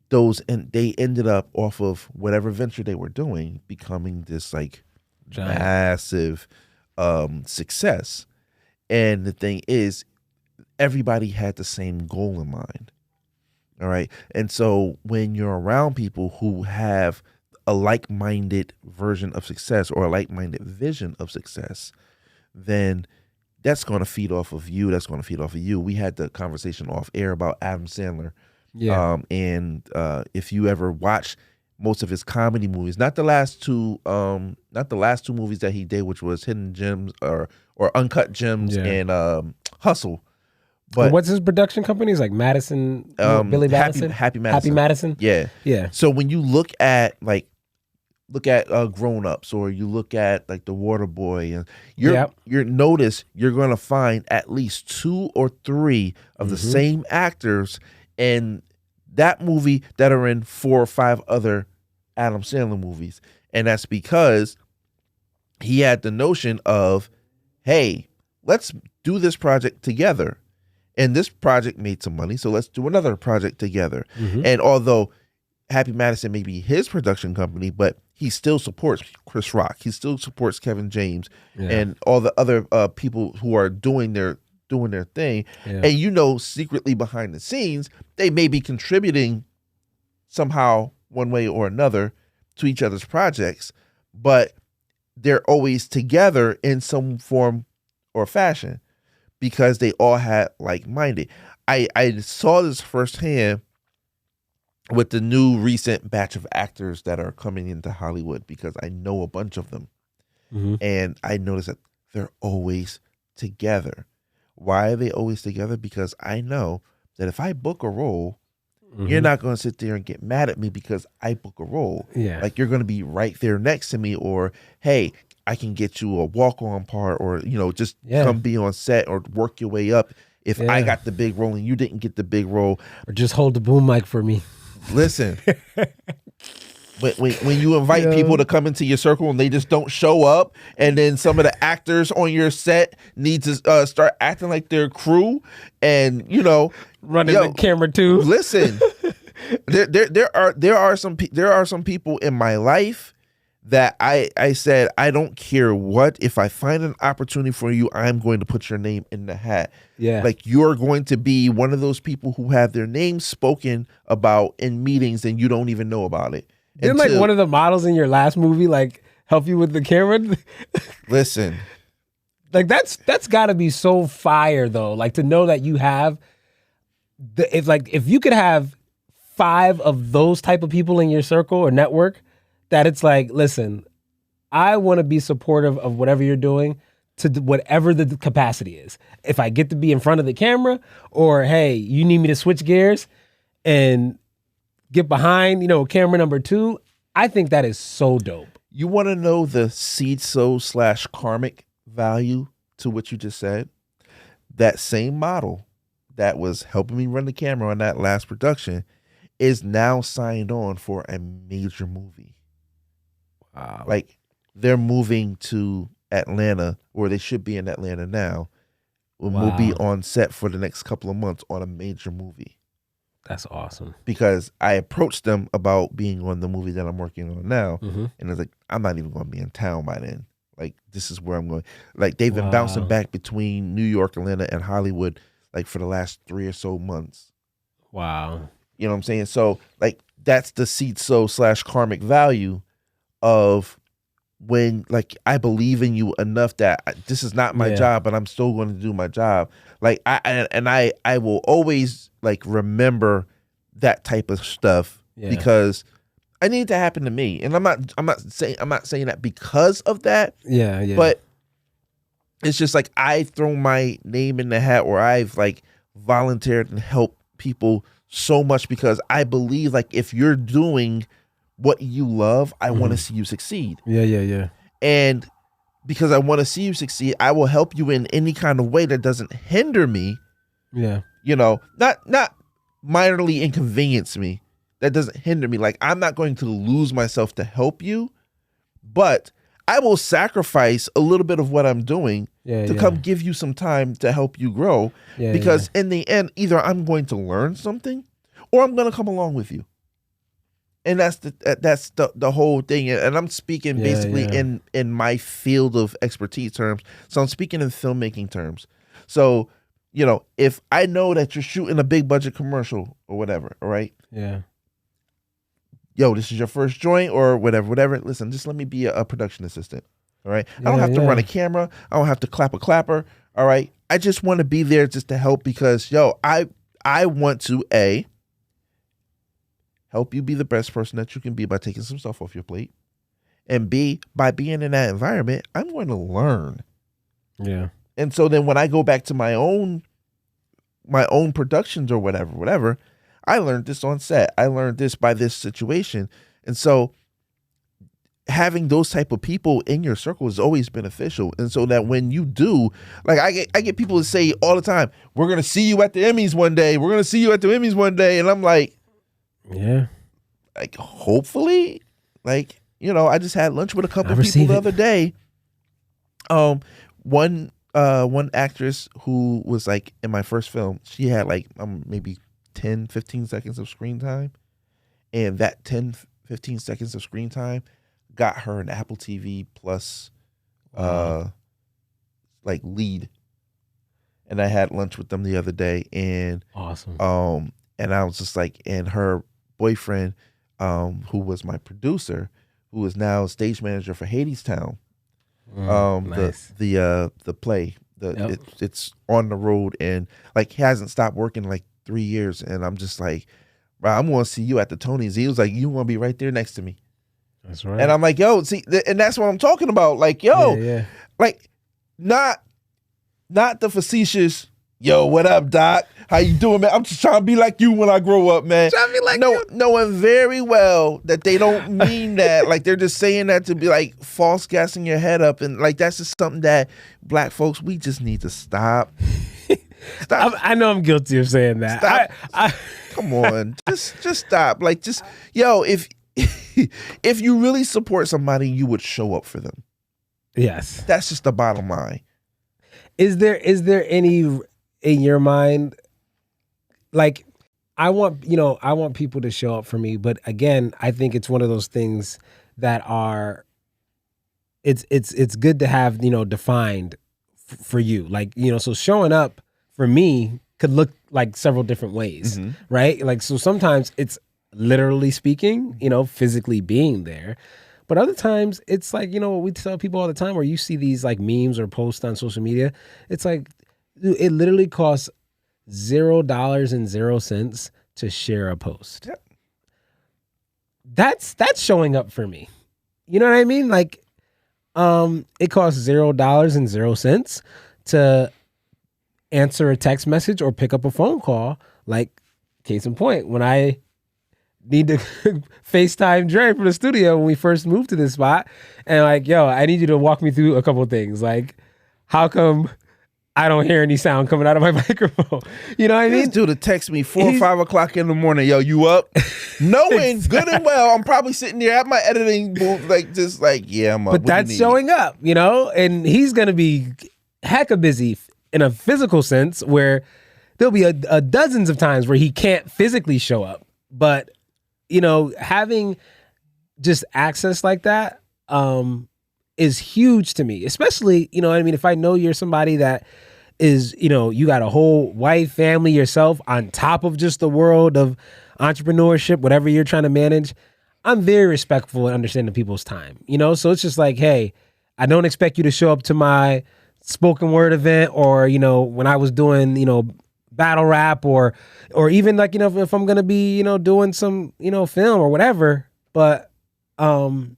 they ended up off of whatever venture they were doing becoming this giant, massive success. And the thing is, everybody had the same goal in mind. All right. And so when you're around people who have a like-minded version of success or a like-minded vision of success, then that's going to feed off of you. That's going to feed off of you. We had the conversation off air about Adam Sandler. Yeah. And if you ever watch most of his comedy movies, not the last two movies that he did, which was Hidden Gems or Uncut Gems and Hustle. But what's his production company? It's like Madison, Billy Madison? Happy Madison. Happy Madison? Yeah. Yeah. So when you look at Grown Ups, or you look at The Water Boy, and you're going to find at least 2 or 3 of the same actors in that movie that are in 4 or 5 other Adam Sandler movies. And that's because he had the notion of, hey, let's do this project together. And this project made some money, so let's do another project together. And although Happy Madison may be his production company, but he still supports Chris Rock. He still supports Kevin James and all the other people who are doing their doing their thing. Yeah. And you know, secretly behind the scenes, they may be contributing somehow one way or another to each other's projects, but they're always together in some form or fashion because they all had like-minded. I saw this firsthand with the new recent batch of actors that are coming into Hollywood because I know a bunch of them. Mm-hmm. And I noticed that they're always together. Why are they always together? Because I know that if I book a role, you're not going to sit there and get mad at me because I book a role. Yeah. Like you're going to be right there next to me, or, hey, I can get you a walk-on part, or, you know, just come be on set or work your way up. If I got the big role and you didn't get the big role. Or just hold the boom mic for me. Listen, when you invite people to come into your circle and they just don't show up, and then some of the actors on your set need to start acting like their crew, and you know, running the camera too. Listen, there are some people in my life that I said, I don't care what, if I find an opportunity for you, I'm going to put your name in the hat. Yeah. Like you're going to be one of those people who have their names spoken about in meetings and you don't even know about it. Didn't like one of the models in your last movie like help you with the camera? Listen. Like that's gotta be so fire though. Like to know that you have if you could have 5 of those type of people in your circle or network, that it's like, listen, I want to be supportive of whatever you're doing to whatever the capacity is. If I get to be in front of the camera, or hey, you need me to switch gears and get behind, you know, camera number 2, I think that is so dope. You want to know the seed sow / karmic value to what you just said? That same model that was helping me run the camera on that last production is now signed on for a major movie. Wow. Like they're moving to Atlanta, or they should be in Atlanta now. We'll be on set for the next couple of months on a major movie. That's awesome. Because I approached them about being on the movie that I'm working on now. And it's like, I'm not even going to be in town by then. Like, this is where I'm going. Like, they've been bouncing back between New York, Atlanta, and Hollywood, like, for the last 3 or so months. Wow. You know what I'm saying? So, like, that's the seed sow / karmic value of when, like, I believe in you enough that this is not my job, but I'm still going to do my job. Like, I will always, like, remember that type of stuff because it needed to happen to me. And I'm not saying that because of that. Yeah. But it's just like I throw my name in the hat, or I've like volunteered and helped people so much because I believe, like, if you're doing what you love, I want to see you succeed. Yeah. And because I want to see you succeed, I will help you in any kind of way that doesn't hinder me. Yeah. You know, not minorly inconvenience me. That doesn't hinder me. Like, I'm not going to lose myself to help you, but I will sacrifice a little bit of what I'm doing to come give you some time to help you grow. Because in the end, either I'm going to learn something or I'm going to come along with you. And that's the whole thing. And I'm speaking basically in my field of expertise terms. So I'm speaking in filmmaking terms. So, you know, if I know that you're shooting a big budget commercial or whatever, all right? Yeah. Yo, this is your first joint or whatever. Listen, just let me be a production assistant. All right. I don't have to run a camera. I don't have to clap a clapper. All right. I just want to be there just to help because, yo, I want to help you be the best person that you can be by taking some stuff off your plate. And B, by being in that environment, I'm going to learn. Yeah. And so then when I go back to my own productions or whatever, I learned this on set. I learned this by this situation. And so having those type of people in your circle is always beneficial. And so that when you do, like I get people to say all the time, we're going to see you at the Emmys one day. We're going to see you at the Emmys one day. And I'm like, yeah, like, hopefully, like, you know, I just had lunch with a couple of people the other day. One actress who was like in my first film, she had like maybe 10, 15 seconds of screen time. And that 10, 15 seconds of screen time got her an Apple TV Plus like lead. and I had lunch with them the other day, and Awesome. and I was just like, and her boyfriend, who was my producer, who is now stage manager for Hadestown, Nice. the play, it's on the road, and like he hasn't stopped working in like 3 years, and I'm just like, bro, I'm gonna see you at the Tonys. He was like, you want to be right there next to me. That's right. And I'm like, yo, see, and that's what I'm talking about. Like, yo, like, not the facetious, yo, what up, Doc? How you doing, man? I'm just trying to be like you when I grow up, man. Trying to be like you. Knowing very well that they don't mean that. Like, they're just saying that to be like false gassing your head up. And like, that's just something that black folks, we just need to stop. I know I'm guilty of saying that. Stop. Come on. Just stop. Like, just, yo, if you really support somebody, you would show up for them. Yes. That's just the bottom line. Is there any in your mind, like, I want people to show up for me, but again, I think it's one of those things that are, it's good to have, defined for you. Like, so showing up for me could look like several different ways, right? Like, so sometimes it's literally speaking, physically being there. But other times it's like, we tell people all the time, where you see these like memes or posts on social media, it's like, it literally costs $0.00 to share a post. Yep. That's showing up for me. You know what I mean? Like, it costs $0.00 to answer a text message or pick up a phone call. Like, case in point, when I need to FaceTime Dre from the studio when we first moved to this spot, and like, yo, I need you to walk me through a couple of things. Like, how come I don't hear any sound coming out of my microphone? You know what I mean? This dude to text me 4 or 5 o'clock in the morning. Yo, you up? Knowing good and well, I'm probably sitting there at my editing booth, like, just like, yeah, I'm up. But that's showing up, and he's going to be hecka busy in a physical sense, where there'll be a dozens of times where he can't physically show up. But, having just access like that is huge to me, especially, if I know you're somebody that is, you got a whole wife, family, yourself on top of just the world of entrepreneurship, whatever you're trying to manage. I'm very respectful and understanding people's time, so it's just like, hey, I don't expect you to show up to my spoken word event, or, when I was doing, battle rap, or even like, if I'm going to be, doing some, film or whatever, but, can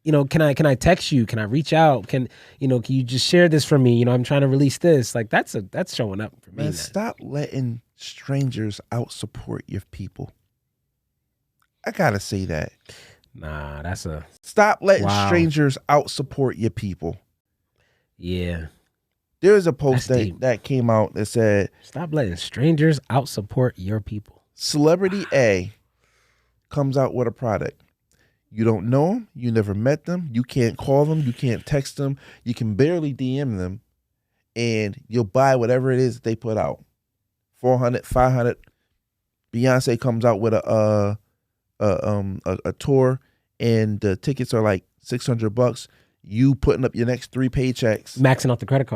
I text you? Can I reach out? Can you just share this for me? I'm trying to release this. Like, that's showing up for me. Man, stop letting strangers out support your people. I gotta say that. Nah, stop letting strangers out support your people. Yeah. There was a post that came out that said, stop letting strangers out support your people. Celebrity A comes out with a product. You don't know them. You never met them. You can't call them. You can't text them. You can barely DM them. And you'll buy whatever it is that they put out. 400, 500. Beyonce comes out with a tour, and the tickets are like $600. You putting up your next 3 paychecks. Maxing out the credit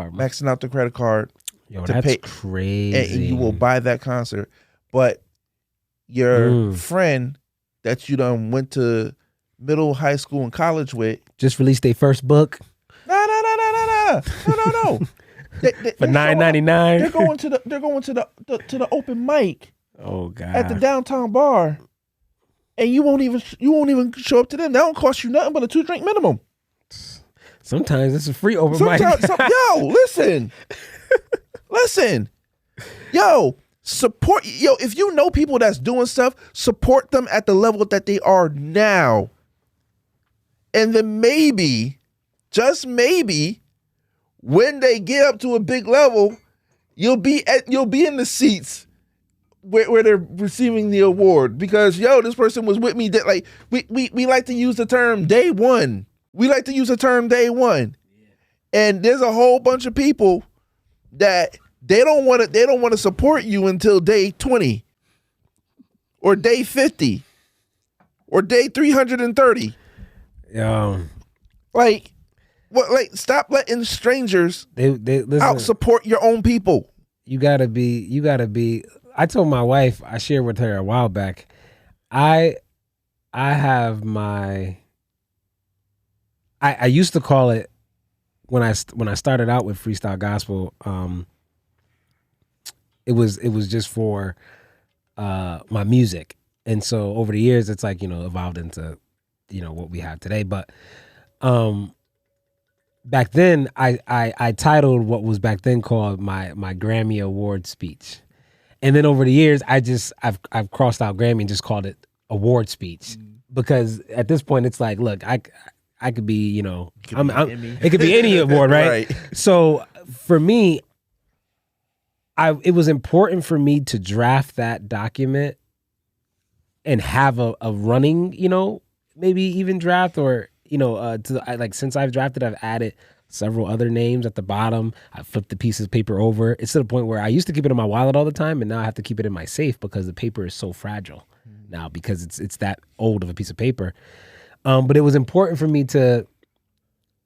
card. Yo, that's crazy. And you will buy that concert. But your friend that you done went to middle, high school, and college with just released their first book. No. For $9.99. They're going to the open mic. Oh God. At the downtown bar, and you won't even show up to them. That don't cost you nothing but a 2-drink minimum. Sometimes it's a free open mic. Yo, listen. Yo, support. Yo, if you know people that's doing stuff, support them at the level that they are now. And then maybe, just maybe, when they get up to a big level, you'll be in the seats where they're receiving the award, because this person was with me. That, like, we like to use the term day one. And there's a whole bunch of people that they don't want to support you until day 20 or day 50 or day 330. Yeah. Like, What? Like, stop letting strangers They listen, out support your own people. You gotta be. I told my wife, I shared with her a while back. I have my. I used to call it when I started out with freestyle gospel. It was just for my music, and so over the years, it's like evolved into what we have today. But back then, I titled what was back then called my Grammy Award speech, and then over the years, I've crossed out Grammy and just called it award speech because at this point, it's like, look, I could be it could be any award, right? So for me, it was important for me to draft that document and have a running, maybe even draft or since I've drafted, I've added several other names at the bottom. I flipped the pieces of paper over. It's to the point where I used to keep it in my wallet all the time, and now I have to keep it in my safe because the paper is so fragile now because it's that old of a piece of paper. But it was important for me to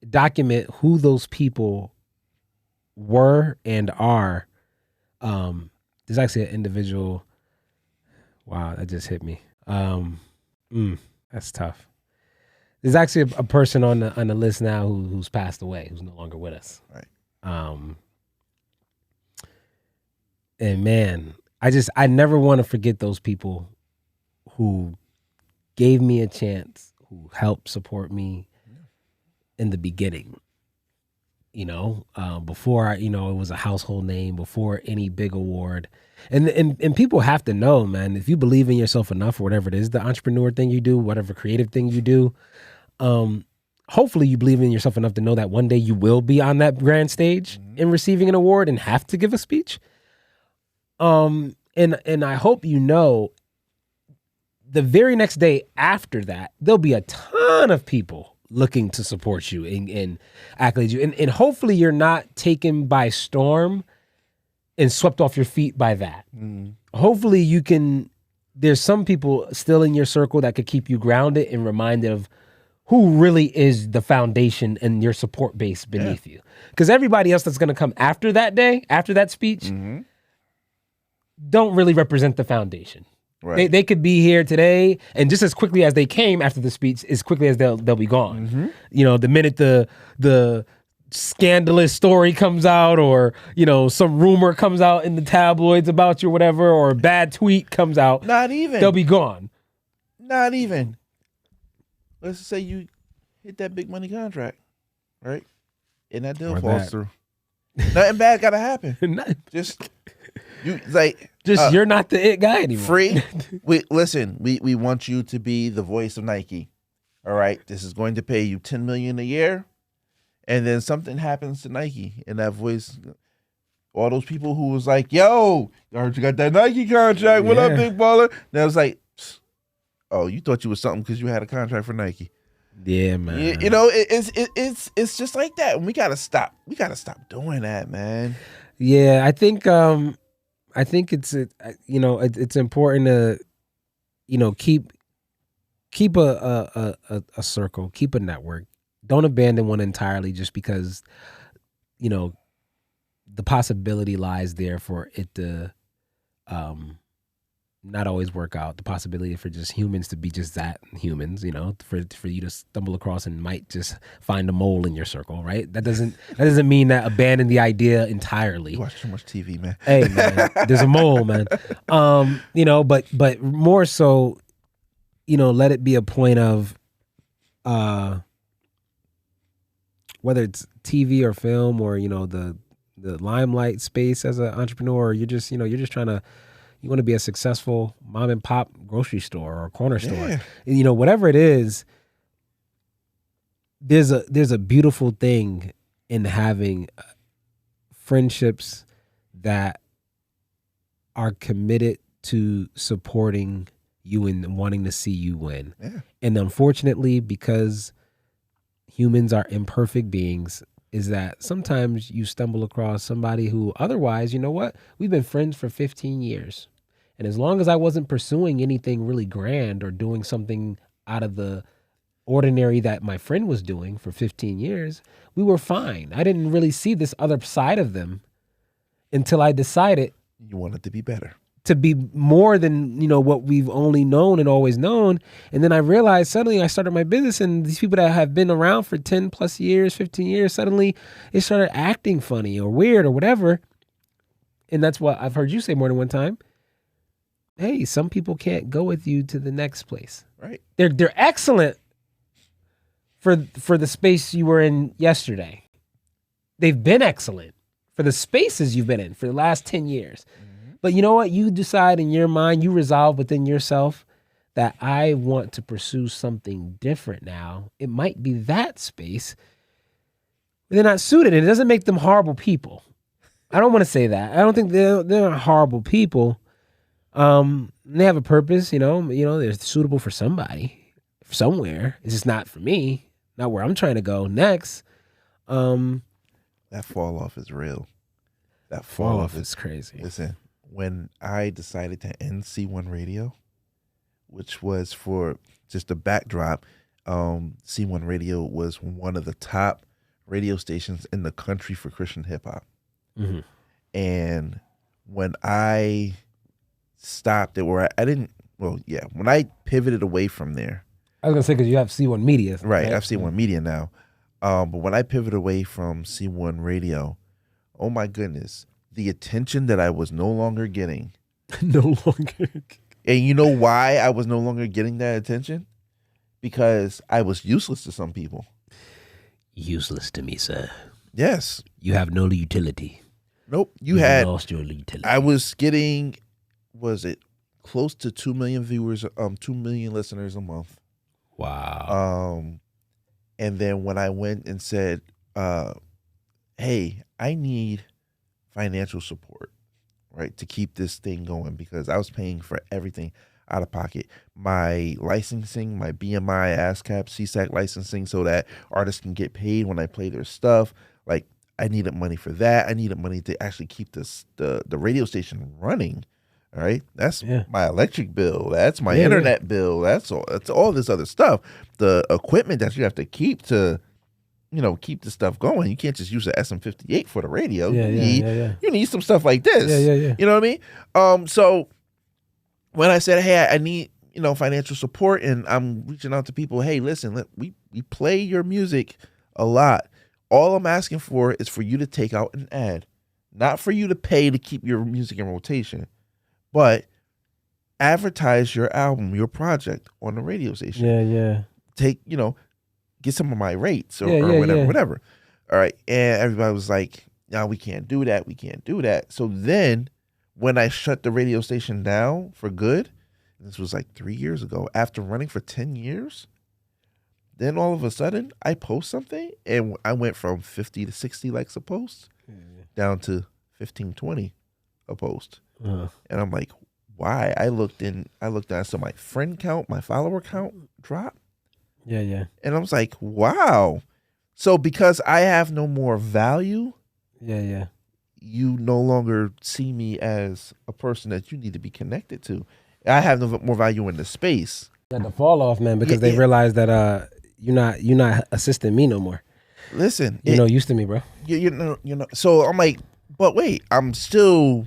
document who those people were and are. There's actually an individual. Wow, that just hit me. That's tough. There's actually a person on the list now who's passed away, who's no longer with us. Right. And man, I never want to forget those people who gave me a chance, who helped support me in the beginning. Before it was a household name, before any big award. And people have to know, man, if you believe in yourself enough or whatever it is, the entrepreneur thing you do, whatever creative thing you do, hopefully you believe in yourself enough to know that one day you will be on that grand stage and receiving an award and have to give a speech. And I hope the very next day after that, there'll be a ton of people looking to support you and accolade you. And hopefully you're not taken by storm and swept off your feet by that. Hopefully there's some people still in your circle that could keep you grounded and reminded of who really is the foundation and your support base beneath you. Because everybody else that's going to come after that day, after that speech, don't really represent the foundation. Right. They could be here today, and just as quickly as they came after the speech, as quickly as they'll be gone. The minute the scandalous story comes out, or some rumor comes out in the tabloids about you, or whatever, or a bad tweet comes out, they'll be gone. Not even. Let's say you hit that big money contract, right? And that deal falls through. Nothing bad gotta happen. You're not the it guy anymore. Frii, we want you to be the voice of Nike. All right, this is going to pay you $10 million a year, and then something happens to Nike, and that voice, all those people who was like, "Yo, I heard you got that Nike contract. What up, big baller?" Now it's like, oh, you thought you was something because you had a contract for Nike. Yeah, man. It's just like that. And we gotta stop. We gotta stop doing that, man. Yeah, I think it's it's important to keep a circle, keep a network. Don't abandon one entirely just because the possibility lies there for it to not always work out. The possibility for just humans to be just that, humans, for you to stumble across and might just find a mole in your circle, right? That doesn't mean that abandon the idea entirely. You watch too much TV, man. Hey, man, there's a mole, man. But more so, let it be a point of whether it's TV or film or the limelight space as an entrepreneur, or you're just trying to. You want to be a successful mom and pop grocery store or corner store. Whatever it is, there's a beautiful thing in having friendships that are committed to supporting you and wanting to see you win. Yeah. And unfortunately, because humans are imperfect beings, is that sometimes you stumble across somebody who otherwise, we've been friends for 15 years. And as long as I wasn't pursuing anything really grand or doing something out of the ordinary that my friend was doing for 15 years, we were fine. I didn't really see this other side of them until I decided You want it to be better. to be more than, what we've only known and always known. And then I realized suddenly I started my business, and these people that have been around for 10 plus years, 15 years, suddenly they started acting funny or weird or whatever. And that's what I've heard you say more than one time. Hey, some people can't go with you to the next place. Right. They're excellent for the space you were in yesterday. They've been excellent for the spaces you've been in for the last 10 years. But you know what? You decide in your mind, you resolve within yourself that I want to pursue something different now. It might be that space. They're not suited. It doesn't make them horrible people. I don't want to say that. I don't think they're not horrible people. They have a purpose, they're suitable for somebody, somewhere. It's just not for me, not where I'm trying to go next. That fall off is real. That fall off is crazy. Listen, when I decided to end C1 Radio, which was for just a backdrop, C1 Radio was one of the top radio stations in the country for Christian hip hop. Mm-hmm. And when I stopped it, when I pivoted away from there. I was going to say, because you have C1 Media. Right, I have C1 Media now. But when I pivoted away from C1 Radio, oh my goodness, the attention that I was no longer getting. No longer. And you know why I was no longer getting that attention? Because I was useless to some people. Useless to me, sir. Yes. You have no utility. Nope. You had lost your utility. I was getting, was it close to 2 million viewers, 2 million listeners a month. Wow. And then when I went and said, hey, I need financial support, right, to keep this thing going, because I was paying for everything out of pocket. My licensing, my BMI, ASCAP, CSAC licensing, so that artists can get paid when I play their stuff. Like, I needed money for that. I needed money to actually keep the radio station running. All right, that's my electric bill. That's my internet bill. That's all this other stuff. The equipment that you have to keep to, keep the stuff going. You can't just use the SM58 for the radio. You need some stuff like this. You know what I mean? So when I said, hey, I need financial support, and I'm reaching out to people, hey, listen, we play your music a lot. All I'm asking for is for you to take out an ad, not for you to pay to keep your music in rotation, but advertise your album, your project on the radio station. Take, get some of my rates or whatever. All right. And everybody was like, no, we can't do that. We can't do that. So then when I shut the radio station down for good, this was like 3 years ago, after running for 10 years, then all of a sudden I post something and I went from 50 to 60 likes a post down to 15, 20 a post. And I'm like, why? I looked down, so my friend count, my follower count dropped. And I was like, wow. So because I have no more value, you no longer see me as a person that you need to be connected to. I have no more value in the space. Got to fall off, man, because they realize that you're not assisting me no more. Listen, you're no use to me, bro. You know. So I'm like, but wait, I'm still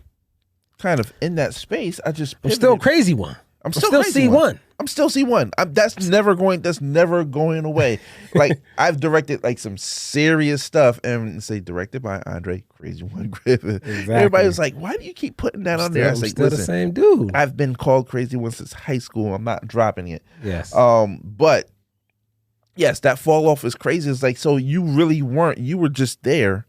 kind of in that space. I'm still CrazyOne. I'm still C1. I'm still C1. That's never going away. Like, I've directed like some serious stuff and say directed by Andre CrazyOne Griffith. Exactly. Everybody was like, why do you keep putting that on there? I was like, still the same dude. I've been called CrazyOne since high school. I'm not dropping it. Yes. But yes, that fall off is crazy. It's like, so you really weren't. You were just there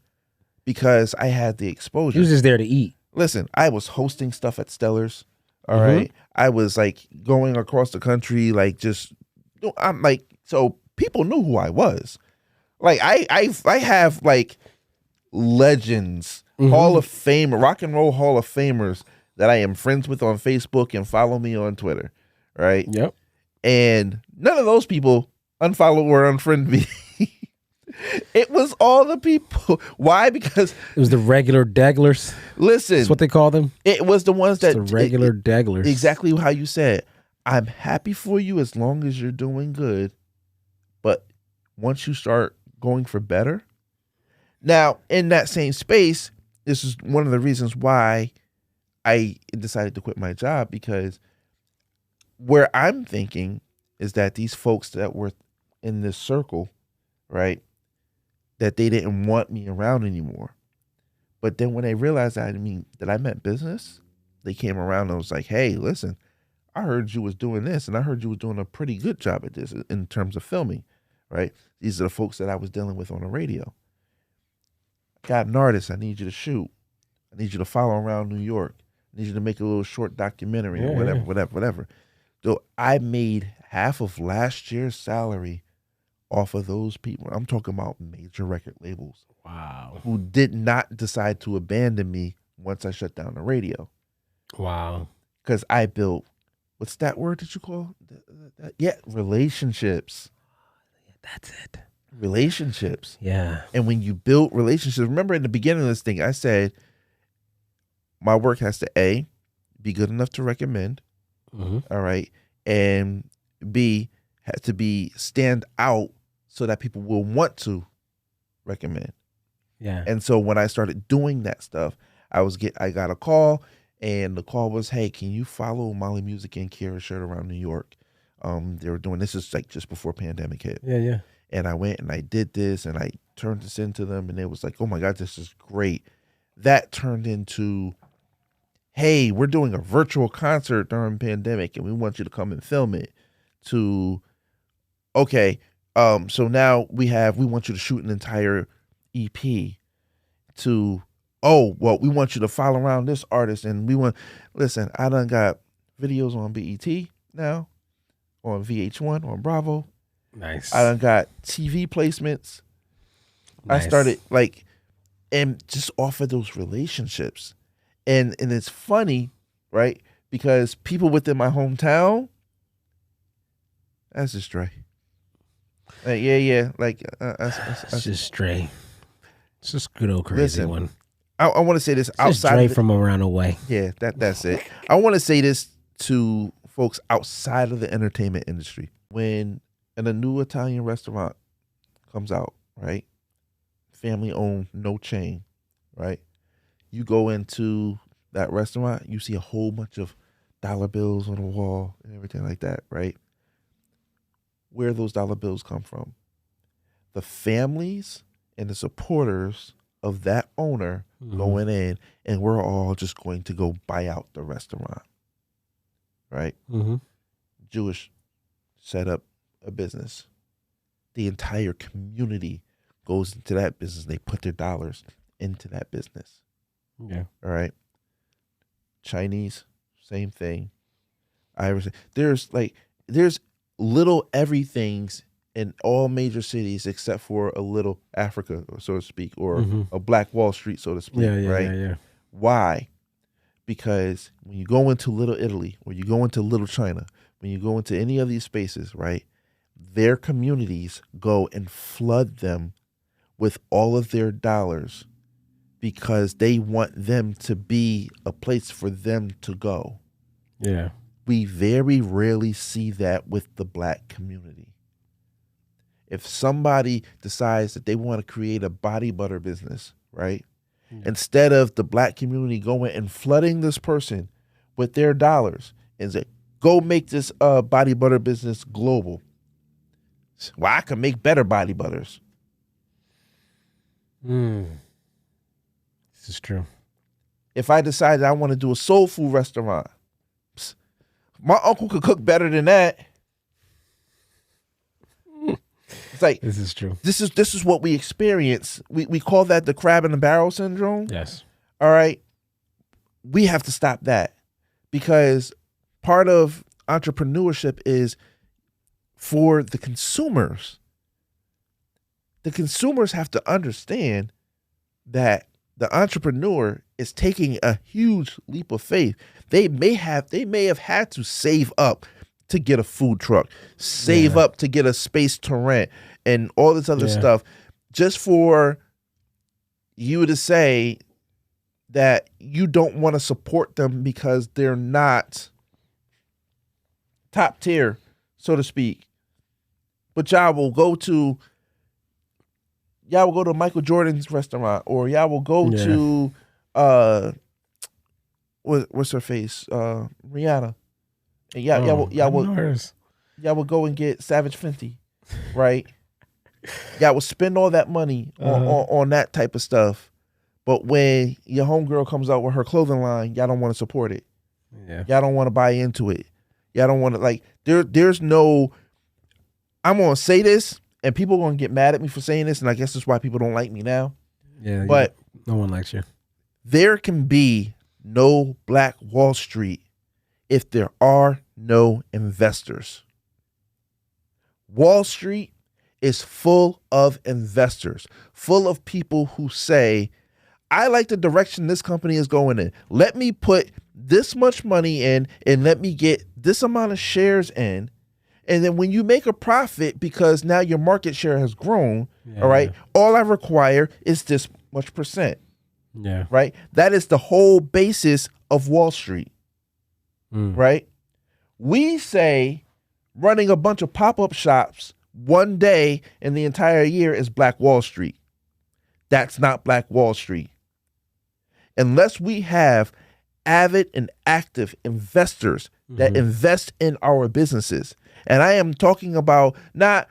because I had the exposure. You was just there to eat. Listen, I was hosting stuff at Stellar's. All right. I was like going across the country, like I'm like, so people knew who I was. Like I have like legends, Hall of Fame, rock and roll Hall of Famers that I am friends with on Facebook and follow me on Twitter. Right. Yep. And none of those people unfollow or unfriend me. It was all the people. Why? Because it was the regular dagglers. Listen, that's what they call them. It was the ones that the regular dagglers. Exactly how you said. I'm happy for you as long as you're doing good. once you start going for better. Now, in that same space, this is one of the reasons why I decided to quit my job, because where I'm thinking is that these folks that were in this circle, right, that they didn't want me around anymore. But then when they realized that I meant business, they came around and was like, hey, listen, I heard you was doing this, and I heard you was doing a pretty good job at this in terms of filming, right? These are the folks that I was dealing with on the radio. Got an artist, I need you to shoot. I need you to follow around New York. I need you to make a little short documentary or whatever. So I made half of last year's salary off of those people. I'm talking about major record labels. Wow. Who did not decide to abandon me once I shut down the radio. Wow. Because I built, what's that word that you call? Yeah, relationships. That's it. Relationships. Yeah. And when you build relationships, remember in the beginning of this thing, I said, my work has to A, be good enough to recommend. All right. And B, has to be stand out so that people will want to recommend. Yeah. And so when I started doing that stuff, I got a call, and the call was, hey, can you follow Molly Music and Kira Shirt around New York? They were doing this is like just before pandemic hit. Yeah. And I went and I did this, and I turned this into them, and it was like, oh my God, this is great. That turned into, hey, we're doing a virtual concert during pandemic, and we want you to come and film it. To, okay, so now we want you to shoot an entire EP. To, oh, well, we want you to follow around this artist, and listen, I done got videos on BET now, on VH1, on Bravo. Nice. I done got TV placements. Nice. I started and just off of those relationships. And it's funny, right? Because people within my hometown, that's just Dre. Yeah. It's just Stray. It's just good old CrazyOne. I want to say this outside Stray from around the way. Yeah, that's it. I want to say this to folks outside of the entertainment industry. When a new Italian restaurant comes out, right? Family owned, no chain, right? You go into that restaurant, you see a whole bunch of dollar bills on the wall and everything like that, right? Where those dollar bills come from? The families and the supporters of that owner going in, and we're all just going to go buy out the restaurant, right? Jewish set up a business. The entire community goes into that business. They put their dollars into that business. Yeah. All right. Chinese, same thing. Irish. There's little everythings in all major cities except for a little Africa, so to speak, or a Black Wall Street, so to speak. Yeah. Why? Because when you go into Little Italy, or you go into Little China, when you go into any of these spaces, right, their communities go and flood them with all of their dollars because they want them to be a place for them to go. Yeah. We very rarely see that with the Black community. If somebody decides that they want to create a body butter business, right? Yeah. Instead of the Black community going and flooding this person with their dollars and say, go make this body butter business global. Well, I can make better body butters. This is true. If I decided I want to do a soul food restaurant, my uncle could cook better than that. It's like, this is true. This is what we experience. We call that the crab in the barrel syndrome. Yes. All right. We have to stop that, because part of entrepreneurship is for the consumers. The consumers have to understand that the entrepreneur is taking a huge leap of faith. They may have had to save up to get a food truck, save up to get a space to rent, and all this other stuff, just for you to say that you don't want to support them because they're not top tier, so to speak. But y'all will go to y'all will go to Michael Jordan's restaurant, or y'all will go to what's her face, Rihanna, and y'all will go and get Savage Fenty, right? Y'all will spend all that money on that type of stuff, but when your homegirl comes out with her clothing line, y'all don't want to support it. Yeah, y'all don't want to buy into it. Y'all don't want to, like, there's no. I'm gonna say this, and people are gonna get mad at me for saying this, and I guess that's why people don't like me now. Yeah, but no one likes you. There can be no Black Wall Street if there are no investors. Wall Street is full of investors, full of people who say, I like the direction this company is going in. Let me put this much money in and let me get this amount of shares in. And then when you make a profit, because now your market share has grown, all right, all I require is this much percent. Yeah. Right? That is the whole basis of Wall Street. Right? We say running a bunch of pop-up shops one day in the entire year is Black Wall Street. That's not Black Wall Street. Unless we have avid and active investors that invest in our businesses. And I am talking about not,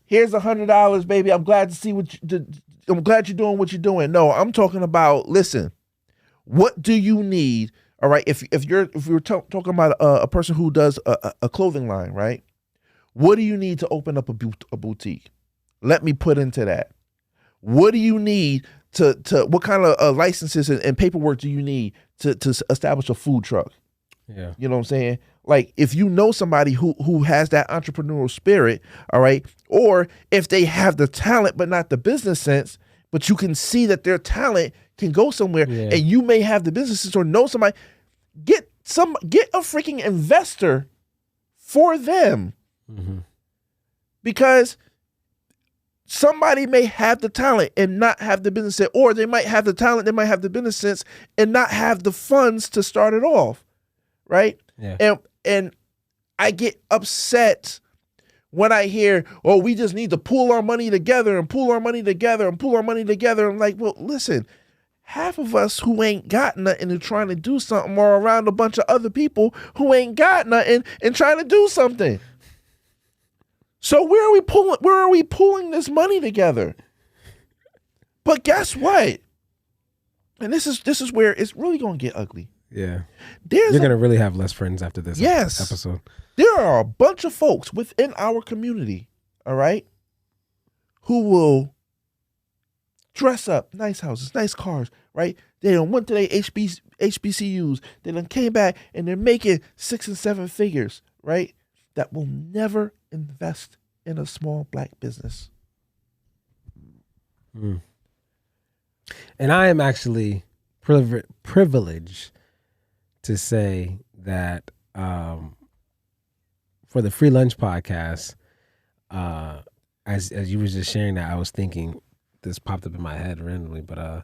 here's $100, baby. I'm glad to see I'm glad you're doing what you're doing. No, I'm talking about, listen, what do you need? All right. If we're talking about a person who does a clothing line, right? What do you need to open up a boutique? Let me put into that. What do you need to what kind of licenses and paperwork do you need to establish a food truck? Yeah. You know what I'm saying? Like, if you know somebody who has that entrepreneurial spirit, all right, or if they have the talent but not the business sense, but you can see that their talent can go somewhere, and you may have the businesses or know somebody, get a freaking investor for them. Because somebody may have the talent and not have the business sense, or they might have the talent, they might have the business sense and not have the funds to start it off. Right? Yeah. And I get upset when I hear, oh, we just need to pool our money together and pool our money together and pool our money together. I'm like, well, listen, half of us who ain't got nothing and trying to do something are around a bunch of other people who ain't got nothing and trying to do something. So where are we pulling this money together? But guess what? And this is where it's really gonna get ugly. Yeah. You're going to really have less friends after this episode. There are a bunch of folks within our community, all right, who will dress up, nice houses, nice cars, right? They done went to their HBCUs. They done came back and they're making 6 and 7 figures, right? That will never invest in a small Black business. And I am actually privileged to say that for the Free Lunch podcast, as you were just sharing that, I was thinking, this popped up in my head randomly, but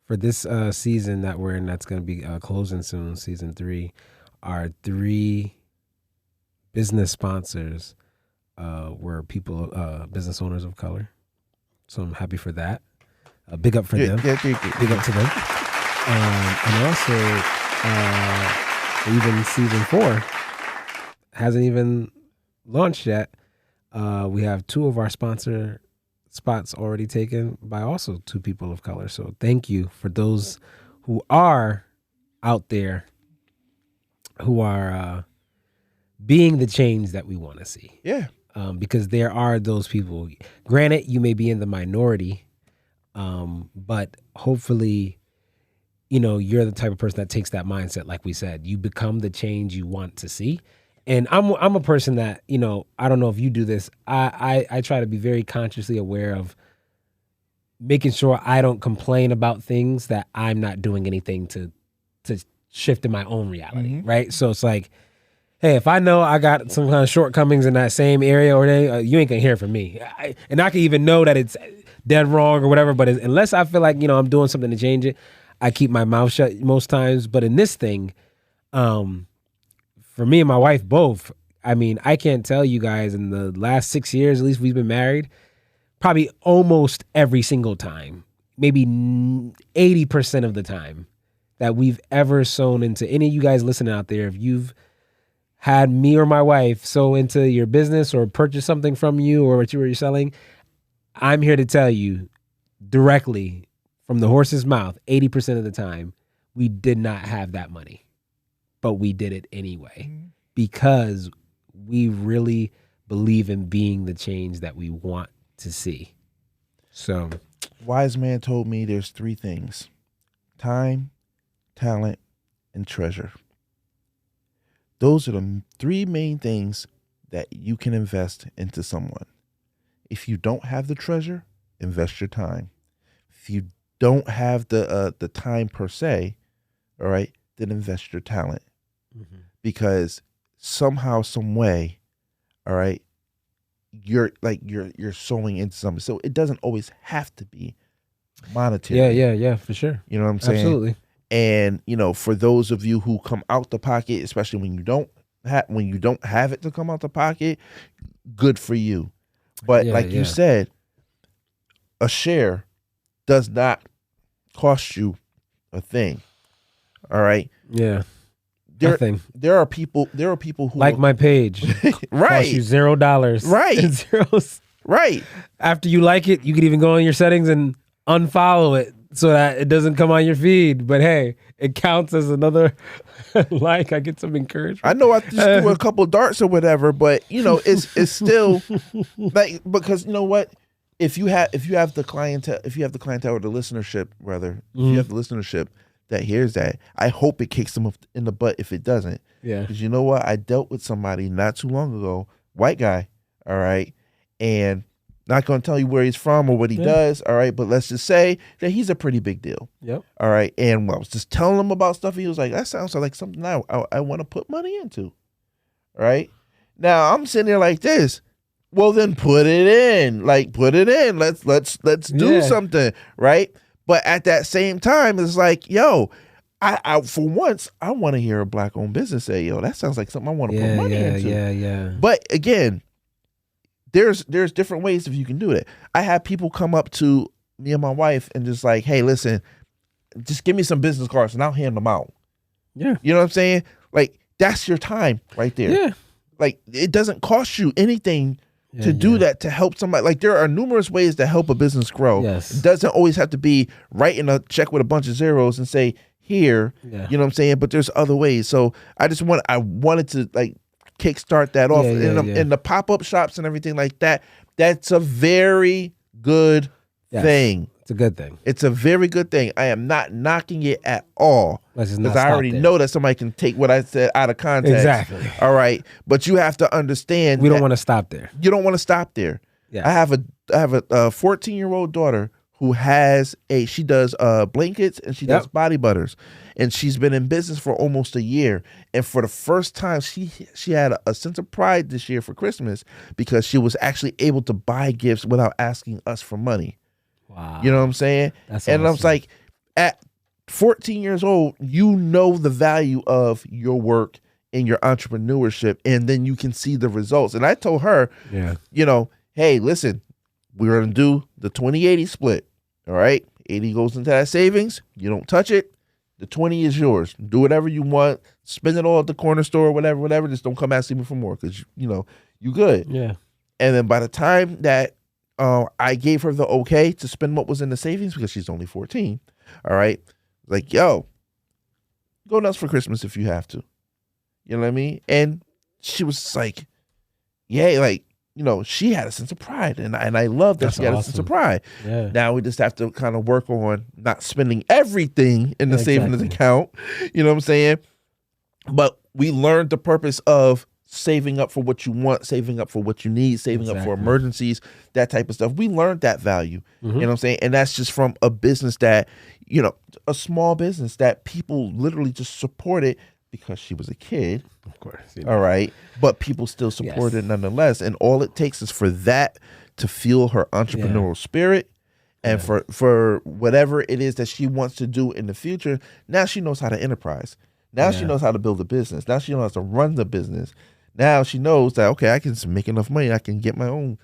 for this season that we're in, that's going to be closing soon, season 3, our 3 business sponsors were people, business owners of color. So I'm happy for that. Big up for them. Big up to them. And also, even season 4 hasn't even launched yet. We have 2 of our sponsor spots already taken by also 2 people of color. So thank you for those who are out there who are being the change that we want to see. Yeah. Because there are those people. Granted, you may be in the minority, but hopefully, you know, you're the type of person that takes that mindset. Like we said, you become the change you want to see. And I'm a person that, you know, I don't know if you do this. I try to be very consciously aware of making sure I don't complain about things that I'm not doing anything to shift in my own reality, right? So it's like, hey, if I know I got some kind of shortcomings in that same area, or you ain't gonna hear from me. And I can even know that it's dead wrong or whatever, but unless I feel like, you know, I'm doing something to change it, I keep my mouth shut most times. But in this thing, for me and my wife both, I mean, I can't tell you guys, in the last 6 years, at least we've been married, probably almost every single time, maybe 80% of the time that we've ever sown into any of you guys listening out there, if you've had me or my wife sow into your business or purchase something from you or what you were selling, I'm here to tell you directly from the horse's mouth, 80% of the time, we did not have that money, but we did it anyway because we really believe in being the change that we want to see. So, wise man told me there's 3 things: time, talent, and treasure. Those are the 3 main things that you can invest into someone. If you don't have the treasure, invest your time. If you don't have the time per se, all right, then invest your talent. Because somehow, some way, all right, you're sowing into something. So it doesn't always have to be monetary. Yeah, for sure. You know what I'm saying? Absolutely. And for those of you who come out the pocket, especially when you don't have it to come out the pocket, good for you. But you said, a share does not cost you a thing. All right. Yeah. Nothing. There are people who like my page. Right. Cost you $0. Right. And zeros. Right. After you like it, you could even go in your settings and unfollow it so that it doesn't come on your feed. But hey, it counts as another like. I get some encouragement. I know I just threw a couple darts or whatever, but it's still like, because you know what? If you have the clientele or the listenership, rather, if you have the listenership that hears that, I hope it kicks them in the butt if it doesn't. Yeah. Because you know what? I dealt with somebody not too long ago, white guy, all right, and not going to tell you where he's from or what he does, all right, but let's just say that he's a pretty big deal. Yep. All right, and I was just telling him about stuff, he was like, that sounds like something I want to put money into, all right? Now, I'm sitting there like this. Well, then put it in. Let's do something, right? But at that same time, it's like, yo, I for once, I want to hear a Black-owned business say, yo, that sounds like something I want to put money into. Yeah. But again, there's different ways if you can do it. I have people come up to me and my wife and just like, hey, listen, just give me some business cards and I'll hand them out. Yeah. You know what I'm saying? Like, that's your time right there. Yeah. Like, it doesn't cost you anything to do that, to help somebody. Like, there are numerous ways to help a business grow. Yes. It doesn't always have to be writing a check with a bunch of zeros and say, here, you know what I'm saying? But there's other ways. So I wanted to like kickstart that off. In the pop-up shops and everything like that. That's a very good thing. It's a good thing. It's a very good thing. I am not knocking it at all. Because I already know that somebody can take what I said out of context. Exactly. All right. But you have to understand we don't want to stop there. You don't want to stop there. Yeah. I have a 14-year-old daughter who she does blankets and she does body butters. And she's been in business for almost a year. And for the first time, she had a sense of pride this year for Christmas because she was actually able to buy gifts without asking us for money. Wow. You know what I'm saying? That's and awesome. I was like, at 14 years old, you know the value of your work and your entrepreneurship, and then you can see the results. And I told her, hey, listen, we're going to do the 20-80 split, all right? 80 goes into that savings. You don't touch it. The 20 is yours. Do whatever you want. Spend it all at the corner store, whatever. Just don't come asking me for more because, you good. Yeah. And then by the time that I gave her the okay to spend what was in the savings because she's only 14, all right? Like, yo, go nuts for Christmas if you have to. You know what I mean? And she was like, yeah, like, she had a sense of pride. And I love that. That's she had a sense of pride. Yeah. Now we just have to kind of work on not spending everything in the savings account. You know what I'm saying? But we learned the purpose of saving up for what you want, saving up for what you need, saving up for emergencies, that type of stuff. We learned that value. You know what I'm saying? And that's just from a business that, a small business that people literally just supported because she was a kid. Of course. All right. But people still support it nonetheless. And all it takes is for that to fuel her entrepreneurial spirit. And for whatever it is that she wants to do in the future, now she knows how to enterprise. Now she knows how to build a business. Now she knows how to run the business. Now she knows that, okay, I can make enough money. I can get my own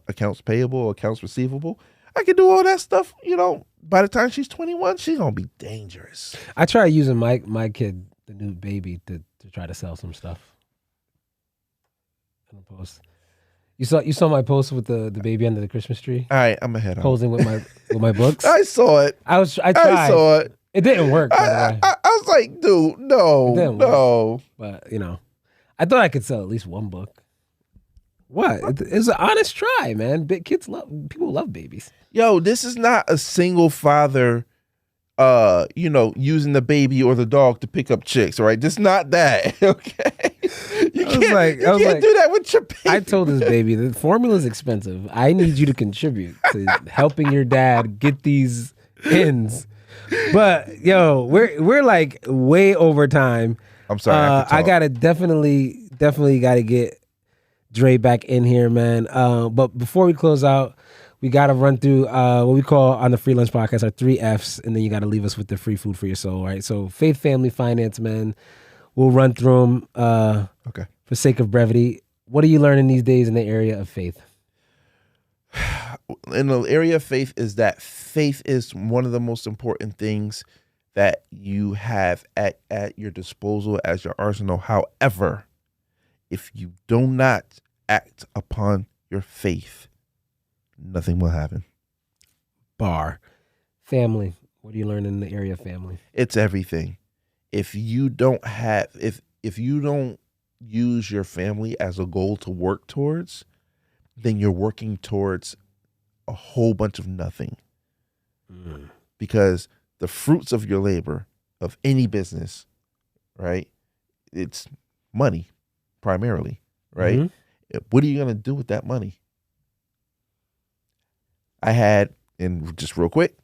accounts payable, accounts receivable. I can do all that stuff. By the time she's 21, she's going to be dangerous. I tried using my kid, the new baby, to try to sell some stuff. In a post. You saw my post with the baby under the Christmas tree? All right, I'm ahead. Posing with my books. I saw it. I tried. I saw it. It didn't work, by the way. I was like, dude, no. But I thought I could sell at least one book. What? It's an honest try, man. People love babies. Yo, this is not a single father, using the baby or the dog to pick up chicks, right? Just not that, okay? You can't do that with your baby. I told this baby, the formula's expensive. I need you to contribute to helping your dad get these ends. But yo, we're like way over time. I'm sorry. I gotta definitely gotta get Dre back in here, man. But before we close out, we gotta run through what we call on the Free Lunch Podcast our 3 F's, and then you gotta leave us with the free food for your soul, right? So faith, family, finance, man. We'll run through them. Okay. For sake of brevity, what are you learning these days in the area of faith? In the area of faith is that faith is one of the most important things that you have at your disposal as your arsenal. However, if you do not act upon your faith, nothing will happen. Bar. Family. What do you learn in the area of family? It's everything. If you don't use your family as a goal to work towards, then you're working towards a whole bunch of nothing. Because the fruits of your labor of any business, right? It's money primarily, right? Mm-hmm. What are you going to do with that money? I had, and just real quick,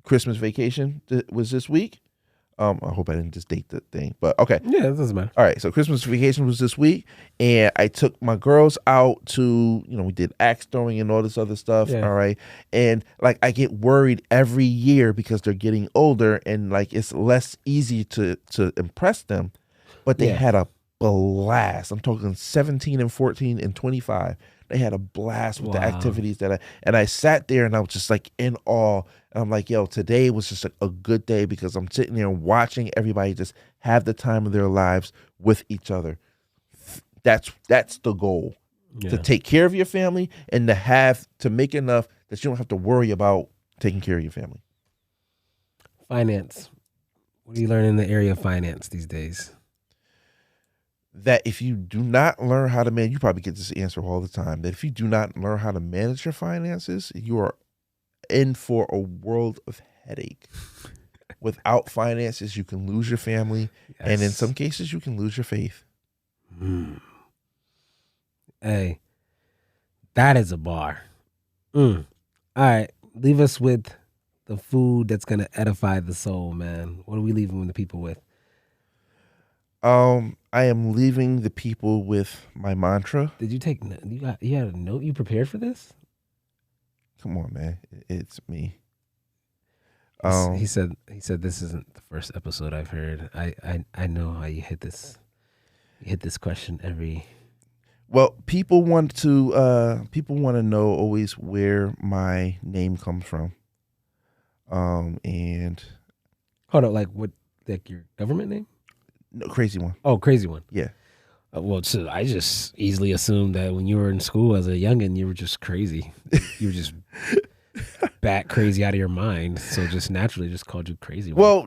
Christmas vacation was this week. I hope I didn't just date the thing, but okay. Yeah, it doesn't matter. All right, so Christmas vacation was this week, and I took my girls out to, we did axe throwing and all this other stuff, all right? And, I get worried every year because they're getting older, and, it's less easy to impress them, but they had a blast. I'm talking 17 and 14 and 25. They had a blast with the activities and I sat there and I was just in awe. And I'm like, yo, today was just a good day because I'm sitting there and watching everybody just have the time of their lives with each other. That's the goal, to take care of your family and to make enough that you don't have to worry about taking care of your family. Finance. What do you learn in the area of finance these days? That if you do not learn how to manage, you probably get this answer all the time, that if you do not learn how to manage your finances, you are in for a world of headache. Without finances, you can lose your family, and in some cases, you can lose your faith. Hey, that is a bar. All right, leave us with the food that's going to edify the soul, man. What are we leaving the people with? I am leaving the people with my mantra. Did you take? You had a note? You prepared for this? Come on, man. It's me. He said this isn't the first episode I've heard. I know how you hit this. You hit this question every. Well, people want to know always where my name comes from. And hold on, what, your government name? No, CrazyOne. Oh, CrazyOne. Yeah. Well, so I just easily assumed that when you were in school as a youngin', you were just crazy. You were just bat crazy out of your mind. So just naturally just called you CrazyOne. Well,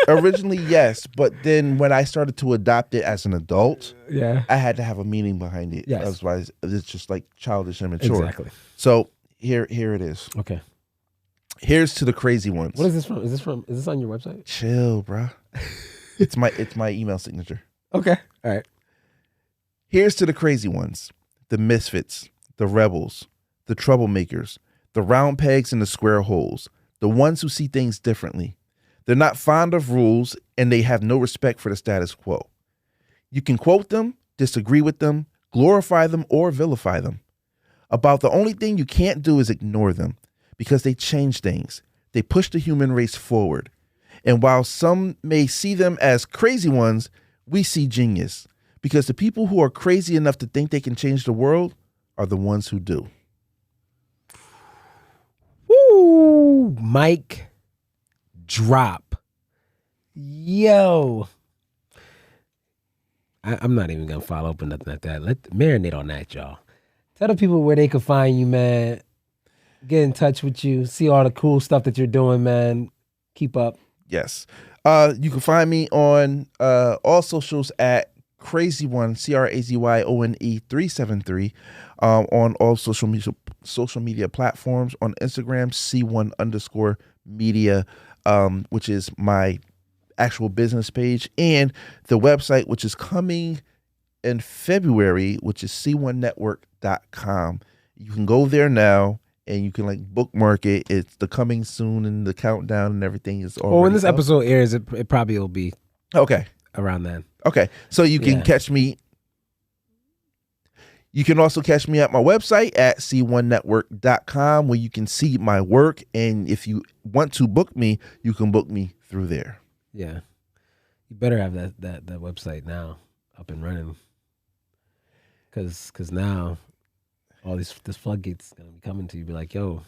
originally yes, but then when I started to adopt it as an adult, I had to have a meaning behind it. Yes. Otherwise, it's just childish and immature. Exactly. So here it is. Okay. Here's to the crazy ones. What is this from? Is this on your website? Chill, bro. It's my email signature. Okay. All right. Here's to the crazy ones, the misfits, the rebels, the troublemakers, the round pegs in the square holes, the ones who see things differently. They're not fond of rules, and they have no respect for the status quo. You can quote them, disagree with them, glorify them, or vilify them. About the only thing you can't do is ignore them, because they change things. They push the human race forward. And while some may see them as crazy ones, we see genius, because the people who are crazy enough to think they can change the world are the ones who do. Woo! Mic drop. Yo. I'm not even going to follow up on nothing like that. Let marinate on that, y'all. Tell the people where they can find you, man. Get in touch with you. See all the cool stuff that you're doing, man. Keep up. Yes. You can find me on all socials at CrazyOne, CrazyOne 373, on all social media platforms. On Instagram, C1_media, which is my actual business page, and the website, which is coming in February, which is c1network.com. You can go there now and you can like bookmark it. It's the coming soon and the countdown and everything is already. Well, when this episode airs, it probably will be okay around then. Okay, so you can catch me. You can also catch me at my website at c1network.com, where you can see my work, and if you want to book me, you can book me through there. Yeah, you better have that website now up and running, because now all this floodgates gonna be coming to you. Be like, yo,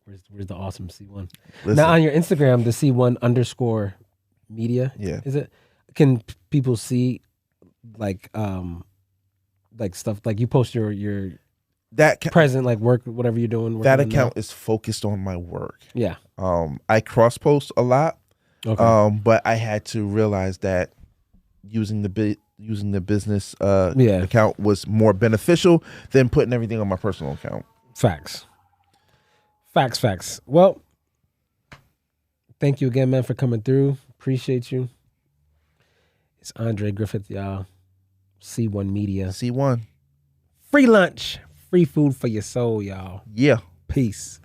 where's the awesome C1? Listen. Now on your Instagram, the C1_media. Yeah, is it? Can people see like stuff like you post your present like work, whatever you're doing? That account is focused on my work. Yeah. I cross post a lot. Okay. But I had to realize that using the business account was more beneficial than putting everything on my personal account. Facts. Well, thank you again, man, for coming through. Appreciate you. It's Andre Griffith, y'all. C1 Media. C1. Free lunch. Free food for your soul, y'all. Yeah. Peace.